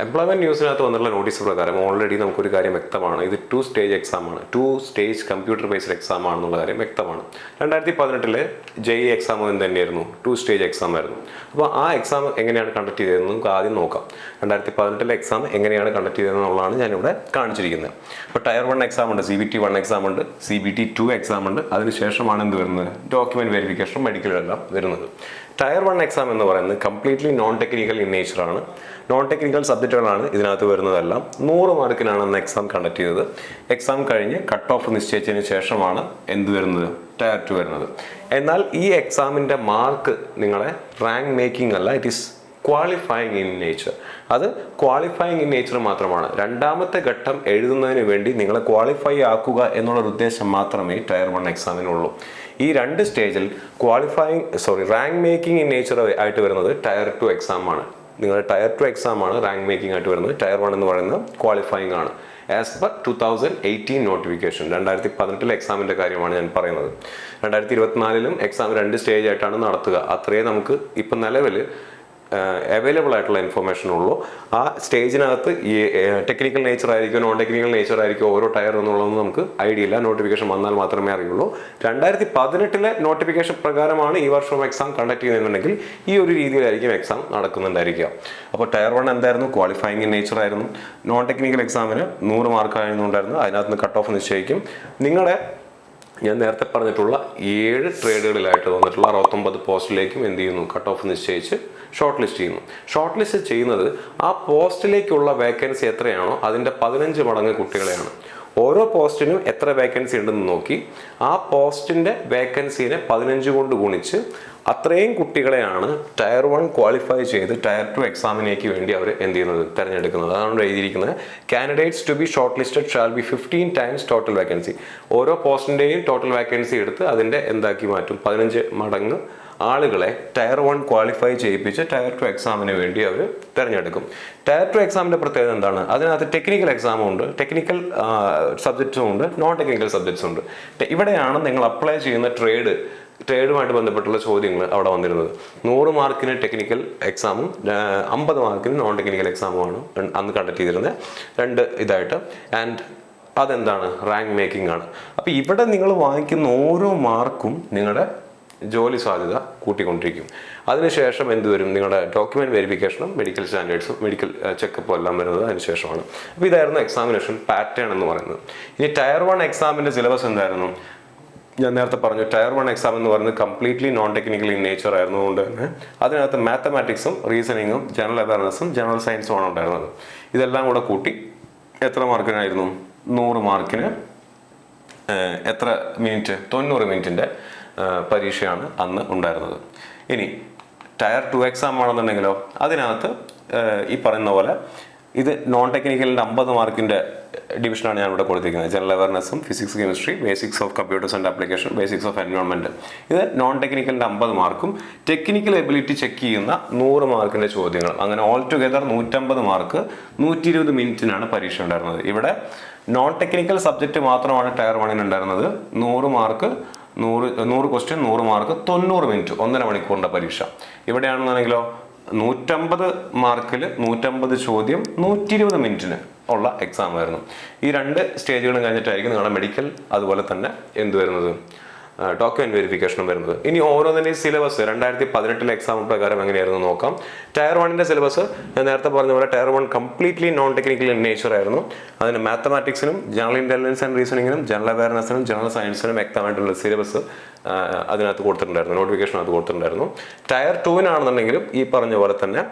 എംപ്ലോയ്മെൻറ്റ് ന്യൂസിനകത്ത് വന്നിട്ടുള്ള നോട്ടീസ് പ്രകാരം ഓൾറെഡി നമുക്കൊരു കാര്യം വ്യക്തമാണ്, ഇത് 2 സ്റ്റേജ് എക്സാമാണ്, 2 സ്റ്റേജ് കമ്പ്യൂട്ടർ ബേസ്ഡ് എക്സാം ആണെന്നുള്ള കാര്യം വ്യക്തമാണ്. 2018 JEE എക്സാം തന്നെയായിരുന്നു, 2 സ്റ്റേജ് എക്സാം ആയിരുന്നു. അപ്പോൾ ആ എക്സാം എങ്ങനെയാണ് കണ്ടക്ട് ചെയ്തതെന്ന് നമുക്ക് ആദ്യം നോക്കാം. 2018 എക്സാം എങ്ങനെയാണ് കണ്ടക്ട് ചെയ്തതെന്നുള്ളതാണ് ഞാനിവിടെ കാണിച്ചിരിക്കുന്നത്. അപ്പോൾ ടയർ 1 എക്സാം ഉണ്ട്, CBT 1 എക്സാം ഉണ്ട്, CBT 2 എക്സാം ഉണ്ട്. അതിനുശേഷമാണ് എന്ത് വരുന്നത്, ഡോക്യുമെൻറ്റ് വെരിഫിക്കേഷനും മെഡിക്കലും എല്ലാം വരുന്നത്. ടയർ 1 എക്സാം എന്ന് പറയുന്നത് കംപ്ലീറ്റ്ലി നോൺ ടെക്നിക്കൽ ഇൻ നേച്ചറാണ്. നോൺ ടെക്നിക്കൽ സബ്ജക്റ്റുകളാണ് ഇതിനകത്ത് വരുന്നതെല്ലാം. 100 മാർക്കിനാണ് അന്ന് എക്സാം കണ്ടക്ട് ചെയ്തത്. എക്സാം കഴിഞ്ഞ് കട്ട് ഓഫ് നിശ്ചയിച്ചതിന് ശേഷമാണ് എന്ത് വരുന്നത്, ടയർ 2 വരുന്നത്. എന്നാൽ ഈ എക്സാമിൻ്റെ മാർക്ക് നിങ്ങളെ റാങ്ക് മേക്കിംഗ് അല്ല, it is qualifying in nature. അത് ക്വാളിഫയിങ് ഇൻ നേച്ചർ മാത്രമാണ്. രണ്ടാമത്തെ ഘട്ടം എഴുതുന്നതിന് വേണ്ടി നിങ്ങളെ ക്വാളിഫൈ ആക്കുക എന്നുള്ളൊരു ഉദ്ദേശം മാത്രമേ ടയർ 1 എക്സാമിനുള്ളൂ. ഈ 2 സ്റ്റേജിൽ റാങ്ക് മേക്കിംഗ് ഇൻ നേച്ചർ ആയിട്ട് വരുന്നത് ടയർ 2 എക്സാം ആണ്. നിങ്ങളുടെ ടയർ 2 എക്സാം ആണ് റാങ്ക് മേക്കിംഗ് ആയിട്ട് വരുന്നത്. ടയർ 1 എന്ന് പറയുന്നത് ക്വാളിഫയിങ് ആണ്. ആസ് പെർ 2018 നോട്ടിഫിക്കേഷൻ, 2018 എക്സാമിൻ്റെ കാര്യമാണ് ഞാൻ പറയുന്നത്. 2024 എക്സാം 2 സ്റ്റേജ് ആയിട്ടാണ് നടത്തുക. അത്രയേ നമുക്ക് ഇപ്പം നിലവിൽ അവൈലബിൾ ആയിട്ടുള്ള ഇൻഫർമേഷൻ ഉള്ളൂ. ആ സ്റ്റേജിനകത്ത് ഈ ടെക്നിക്കൽ നേച്ചർ ആയിരിക്കും, നോൺ ടെക്നിക്കൽ നേച്ചർ ആയിരിക്കും ഓരോ ടയർ എന്നുള്ളതൊന്നും നമുക്ക് ഐഡിയ ഇല്ല. നോട്ടിഫിക്കേഷൻ വന്നാൽ മാത്രമേ അറിയുള്ളൂ. 2018 നോട്ടിഫിക്കേഷൻ പ്രകാരമാണ് ഈ വർഷം എക്സാം കണ്ടക്ട് ചെയ്യുന്നുണ്ടെങ്കിൽ ഈ ഒരു രീതിയിലായിരിക്കും എക്സാം നടക്കുന്നുണ്ടായിരിക്കുക. അപ്പോൾ ടയർ 1 എന്തായിരുന്നു, ക്വാളിഫയിങ് ഇൻ നേച്ചർ ആയിരുന്നു. നോൺ ടെക്നിക്കൽ എക്സാമിന് 100 മാർക്കായിരുന്നു ഉണ്ടായിരുന്നു. അതിനകത്ത് നിന്ന് കട്ട് ഓഫ് നിശ്ചയിക്കും. നിങ്ങളുടെ ഞാൻ നേരത്തെ പറഞ്ഞിട്ടുള്ള 7 ട്രേഡുകളിലായിട്ട് വന്നിട്ടുള്ള 69 പോസ്റ്റിലേക്കും എന്ത് ചെയ്യുന്നു, കട്ട് ഓഫ് നിശ്ചയിച്ച് ഷോർട്ട് ലിസ്റ്റ് ചെയ്യുന്നു. ഷോർട്ട് ലിസ്റ്റ് ചെയ്യുന്നത് ആ പോസ്റ്റിലേക്കുള്ള വേക്കൻസി എത്രയാണോ അതിൻ്റെ 15 മടങ്ങ് കുട്ടികളെയാണ്. ഓരോ പോസ്റ്റിനും എത്ര വേക്കൻസി ഉണ്ടെന്ന് നോക്കി ആ പോസ്റ്റിൻ്റെ വേക്കൻസീനെ 15 കൊണ്ട് ഗുണിച്ച് അത്രയും കുട്ടികളെയാണ് ടയർ 1 ക്വാളിഫൈ ചെയ്ത് ടയർ 2 എക്സാമിനേക്ക് വേണ്ടി അവർ എന്ത് ചെയ്യുന്നത്, തിരഞ്ഞെടുക്കുന്നത്. അതാണ് എഴുതിയിരിക്കുന്നത്. Candidates to be shortlisted shall be 15 times total vacancy. ഓരോ പോസ്റ്റിൻ്റെയും ടോട്ടൽ വേക്കൻസി എടുത്ത് അതിൻ്റെ എന്താക്കി മാറ്റും, 15 മടങ്ങ് ആളുകളെ ടയർ 1 ക്വാളിഫൈ ചെയ്യിപ്പിച്ച് ടയർ 2 എക്സാമിന് വേണ്ടി അവർ തിരഞ്ഞെടുക്കും. ടയർ 2 എക്സാമിൻ്റെ പ്രത്യേകത എന്താണ്, അതിനകത്ത് ടെക്നിക്കൽ എക്സാമും ഉണ്ട്, ടെക്നിക്കൽ സബ്ജക്ട്സും ഉണ്ട്, നോൺ ടെക്നിക്കൽ സബ്ജക്ട്സും ഉണ്ട്. ഇവിടെയാണ് നിങ്ങൾ അപ്ലൈ ചെയ്യുന്ന ട്രേഡുമായിട്ട് ബന്ധപ്പെട്ടുള്ള ചോദ്യങ്ങൾ അവിടെ വന്നിരുന്നത്. 100 മാർക്കിന് ടെക്നിക്കൽ എക്സാമും 50 മാർക്കിന് നോൺ ടെക്നിക്കൽ എക്സാമുമാണ് അന്ന് കണ്ടക്ട് ചെയ്തിരുന്നത്. 2 ഇതായിട്ട്. ആൻഡ് അതെന്താണ്, റാങ്ക് മേക്കിംഗ് ആണ്. അപ്പോൾ ഇവിടെ നിങ്ങൾ വാങ്ങിക്കുന്ന ഓരോ മാർക്കും നിങ്ങളുടെ ജോലി സാധ്യത കൂട്ടിക്കൊണ്ടിരിക്കും. അതിനുശേഷം എന്ത് വരും, നിങ്ങളുടെ ഡോക്യുമെന്റ് വെരിഫിക്കേഷനും മെഡിക്കൽ സ്റ്റാൻഡേർഡ്സും മെഡിക്കൽ ചെക്കപ്പും എല്ലാം വരുന്നത് അതിനുശേഷമാണ്. അപ്പോൾ ഇതായിരുന്നു എക്സാമിനേഷൻ പാറ്റേൺ എന്ന് പറയുന്നത്. ഇനി ടയർ 1 എക്സാമിൻ്റെ സിലബസ് എന്തായിരുന്നു, ഞാൻ നേരത്തെ പറഞ്ഞു. ടയർ 1 എക്സാം എന്ന് പറയുന്നത് completely non technical in nature ആയിരുന്നതുകൊണ്ട് തന്നെ അതിനകത്ത് മാത്തമാറ്റിക്സും റീസണിങ്ങും ജനറൽ അവയർനെസ്സും ജനറൽ സയൻസും ആണ് ഉണ്ടായിരുന്നത്. ഇതെല്ലാം കൂടെ കൂട്ടി എത്ര മാർക്കിനായിരുന്നു, 100 മാർക്കിന് എത്ര മിനിറ്റ്, 90 മിനിറ്റിൻ്റെ പരീക്ഷയാണ് അന്ന് ഉണ്ടായിരുന്നത്. ഇനി ടയർ 2 എക്സാം ആണെന്നുണ്ടെങ്കിലോ അതിനകത്ത് ഈ പറയുന്ന പോലെ ഇത് നോൺ ടെക്നിക്കലിൻ്റെ 50 മാർക്കിൻ്റെ ഡിവിഷനാണ് ഞാൻ ഇവിടെ കൊടുത്തിരിക്കുന്നത്. ജനറൽ അവയർനെസ്സും physics chemistry, basics of computers and application, basics of environment. ഇത് നോൺ ടെക്നിക്കലിൻ്റെ 50 മാർക്കും ടെക്നിക്കൽ എബിലിറ്റി ചെക്ക് ചെയ്യുന്ന 100 മാർക്കിൻ്റെ ചോദ്യങ്ങൾ. അങ്ങനെ ഓൾ ടുഗെദർ 150 മാർക്ക് 120 മിനിറ്റിനാണ് പരീക്ഷ ഉണ്ടായിരുന്നത്. ഇവിടെ നോൺ ടെക്നിക്കൽ സബ്ജക്റ്റ് മാത്രമാണ് ടയർ 1 ഉണ്ടായിരുന്നത്. 100 മാർക്ക് 100 ക്വസ്റ്റ്യൻ 100 മാർക്ക് 90 മിനിറ്റ്, 1.5 മണിക്കൂറിൻ്റെ പരീക്ഷ. ഇവിടെയാണെന്നുണ്ടെങ്കിലോ 150 മാർക്കിൽ 150 ചോദ്യം 120 മിനിറ്റിന് ഉള്ള എക്സാം ആയിരുന്നു. ഈ 2 സ്റ്റേജുകളും കഴിഞ്ഞിട്ടായിരിക്കും നിങ്ങളുടെ മെഡിക്കൽ അതുപോലെ തന്നെ എന്ത് വരുന്നത്, ഡോക്യുമെന്റ് വെരിഫിക്കേഷനും വരുന്നത്. ഇനി ഓരോന്നിൻ്റെയും സിലബസ് 2018 എക്സാം പ്രകാരം എങ്ങനെയായിരുന്നു നോക്കാം. ടയർ 1 സിലബസ് ഞാൻ നേരത്തെ പറഞ്ഞ പോലെ tier 1 completely non technical in nature ആയിരുന്നു. അതിന് മാത്തമാറ്റിക്സിനും ജനറൽ ഇന്റലിജൻസ് ആൻഡ് റീസണിങ്ങിനും ജനറൽ അവയർനെസ്സിനും ജനറൽ സയൻസിനും വ്യക്തമായിട്ടുള്ള സിലബസ് അതിനകത്ത് കൊടുത്തിട്ടുണ്ടായിരുന്നു, നോട്ടിഫിക്കേഷനകത്ത് കൊടുത്തിട്ടുണ്ടായിരുന്നു. ടയർ 2 ഈ പറഞ്ഞ പോലെ തന്നെ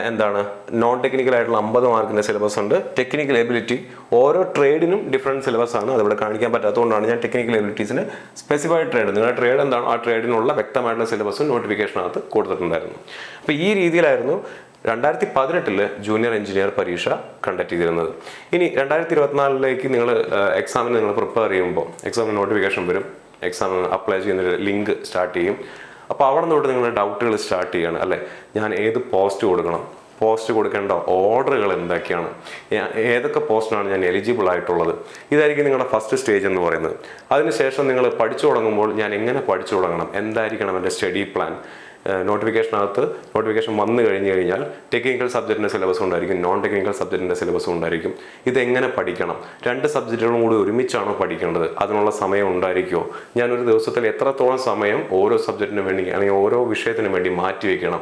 എന്താണ്, നോൺ ടെക്നിക്കൽ ആയിട്ടുള്ള 50 മാർക്കിൻ്റെ സിലബസ് ഉണ്ട്. ടെക്നിക്കൽ എബിലിറ്റി ഓരോ ട്രേഡിനും ഡിഫറെൻറ്റ് സിലബസ് ആണ്. അതിവിടെ കാണിക്കാൻ പറ്റാത്തതുകൊണ്ടാണ് ഞാൻ ടെക്നിക്കൽ എബിലിറ്റീസിന് സ്പെസിഫൈഡ് ട്രേഡ്, നിങ്ങളുടെ ട്രേഡ് എന്താണോ ആ ട്രേഡിനുള്ള വ്യക്തമായിട്ടുള്ള സിലബസും നോട്ടിഫിക്കേഷനകത്ത് കൊടുത്തിട്ടുണ്ടായിരുന്നു. അപ്പോൾ ഈ രീതിയിലായിരുന്നു 2018 ജൂനിയർ എഞ്ചിനീയർ പരീക്ഷ കണ്ടക്ട് ചെയ്തിരുന്നത്. ഇനി 2024 നിങ്ങൾ എക്സാമിന് നിങ്ങൾ പ്രിപ്പയർ ചെയ്യുമ്പോൾ എക്സാമിന് നോട്ടിഫിക്കേഷൻ വരും, എക്സാം അപ്ലൈ ചെയ്യുന്നൊരു ലിങ്ക് സ്റ്റാർട്ട് ചെയ്യും. അപ്പോൾ അവിടെ തൊട്ട് നിങ്ങളുടെ ഡൗട്ടുകൾ സ്റ്റാർട്ട് ചെയ്യണം അല്ലേ. ഞാൻ ഏത് പോസ്റ്റ് കൊടുക്കണം, പോസ്റ്റ് കൊടുക്കേണ്ട ഓർഡറുകൾ എന്തൊക്കെയാണ്, ഏതൊക്കെ പോസ്റ്റിനാണ് ഞാൻ എലിജിബിൾ ആയിട്ടുള്ളത്, ഇതായിരിക്കും നിങ്ങളുടെ ഫസ്റ്റ് സ്റ്റേജ് എന്ന് പറയുന്നത്. അതിനുശേഷം നിങ്ങൾ പഠിച്ചു തുടങ്ങുമ്പോൾ ഞാൻ എങ്ങനെ പഠിച്ചു തുടങ്ങണം, എന്തായിരിക്കണം എൻ്റെ സ്റ്റഡി പ്ലാൻ. നോട്ടിഫിക്കേഷൻ വന്നു കഴിഞ്ഞാൽ ടെക്നിക്കൽ സബ്ജക്റ്റിൻ്റെ സിലബസ് ഉണ്ടായിരിക്കും, നോൺ ടെക്നിക്കൽ സബ്ജക്റ്റിൻ്റെ സിലബസും ഉണ്ടായിരിക്കും. ഇതെങ്ങനെ പഠിക്കണം, 2 സബ്ജക്റ്റുകളും കൂടി ഒരുമിച്ചാണോ പഠിക്കേണ്ടത്, അതിനുള്ള സമയം ഉണ്ടായിരിക്കുമോ, ഞാനൊരു ദിവസത്തിൽ എത്രത്തോളം സമയം ഓരോ സബ്ജക്റ്റിന് വേണ്ടി അല്ലെങ്കിൽ ഓരോ വിഷയത്തിന് വേണ്ടി മാറ്റി വയ്ക്കണം,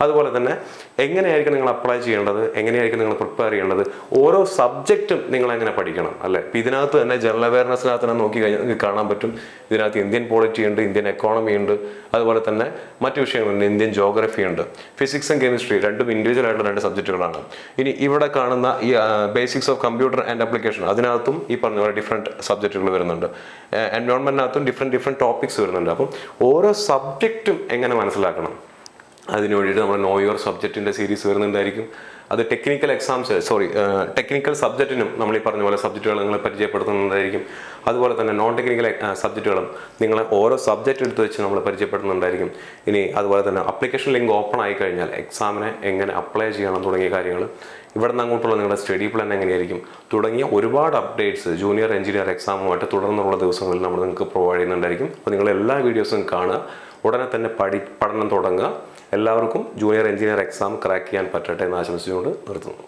അതുപോലെ തന്നെ എങ്ങനെയായിരിക്കും നിങ്ങൾ അപ്ലൈ ചെയ്യേണ്ടത്, എങ്ങനെയായിരിക്കും നിങ്ങൾ പ്രിപ്പയർ ചെയ്യേണ്ടത്, ഓരോ സബ്ജക്റ്റും നിങ്ങൾ എങ്ങനെ പഠിക്കണം അല്ലേ. ഇപ്പം ഇതിനകത്ത് തന്നെ ജനറൽ അവയർനെസ്സിനകത്ത് തന്നെ നോക്കി കഴിഞ്ഞാൽ നിങ്ങൾക്ക് കാണാൻ പറ്റും. ഇതിനകത്ത് ഇന്ത്യൻ പോളിറ്റി ഉണ്ട്, ഇന്ത്യൻ എക്കോണമി ഉണ്ട്, അതുപോലെ തന്നെ മറ്റു വിഷയങ്ങളുണ്ട്, ഇന്ത്യൻ ജോഗ്രഫി ഉണ്ട്, ഫിസിക്സും കെമിസ്ട്രി രണ്ടും ഇൻഡിവിജ്വൽ ആയിട്ടുള്ള 2 സബ്ജക്റ്റുകളാണ്. ഇനി ഇവിടെ കാണുന്ന ഈ basics of computer and application, അതിനകത്തും ഈ പറഞ്ഞ പോലെ ഡിഫറെൻറ്റ് സബ്ജക്റ്റുകൾ വരുന്നുണ്ട്. എൻവയോൺമെൻറ്റിനകത്തും ഡിഫറെൻറ്റ് ടോപ്പിക്സ് വരുന്നുണ്ട്. അപ്പം ഓരോ സബ്ജക്റ്റും എങ്ങനെ മനസ്സിലാക്കണം, അതിന് വേണ്ടിയിട്ട് നമ്മൾ നോ യുവർ സബ്ജക്റ്റിൻ്റെ സീരീസ് വരുന്നുണ്ടായിരിക്കും. അത് ടെക്നിക്കൽ ടെക്നിക്കൽ സബ്ജക്റ്റിനും നമ്മൾ ഈ പറഞ്ഞ പോലെ സബ്ജക്റ്റുകൾ നിങ്ങളെ പരിചയപ്പെടുത്തുന്നുണ്ടായിരിക്കും. അതുപോലെ തന്നെ നോൺ ടെക്നിക്കൽ സബ്ജക്റ്റുകളും നിങ്ങളെ ഓരോ സബ്ജക്റ്റ് എടുത്ത് വെച്ച് നമ്മൾ പരിചയപ്പെടുത്തുന്നുണ്ടായിരിക്കും. ഇനി അതുപോലെ തന്നെ ആപ്ലിക്കേഷൻ ലിങ്ക് ഓപ്പൺ ആയി കഴിഞ്ഞാൽ എക്സാമിനെ എങ്ങനെ അപ്ലൈ ചെയ്യണം തുടങ്ങിയ കാര്യങ്ങൾ, ഇവിടെ നിന്ന് അങ്ങോട്ടുള്ള നിങ്ങളുടെ സ്റ്റഡി പ്ലാൻ എങ്ങനെയായിരിക്കും തുടങ്ങിയ ഒരുപാട് അപ്ഡേറ്റ്സ് ജൂനിയർ എഞ്ചിനീയർ എക്സാമുമായിട്ട് തുടർന്നുള്ള ദിവസങ്ങളിൽ നമ്മൾ നിങ്ങൾക്ക് പ്രൊവൈഡ് ചെയ്യുന്നുണ്ടായിരിക്കും. അപ്പോൾ നിങ്ങൾ എല്ലാ വീഡിയോസും കാണുക, ഉടനെ തന്നെ പഠനം തുടങ്ങുക. എല്ലാവർക്കും ജൂനിയർ എഞ്ചിനീയർ എക്സാം ക്രാക്ക് ചെയ്യാൻ പറ്റട്ടെ എന്ന് ആശംസിച്ചുകൊണ്ട് നിർത്തുന്നു.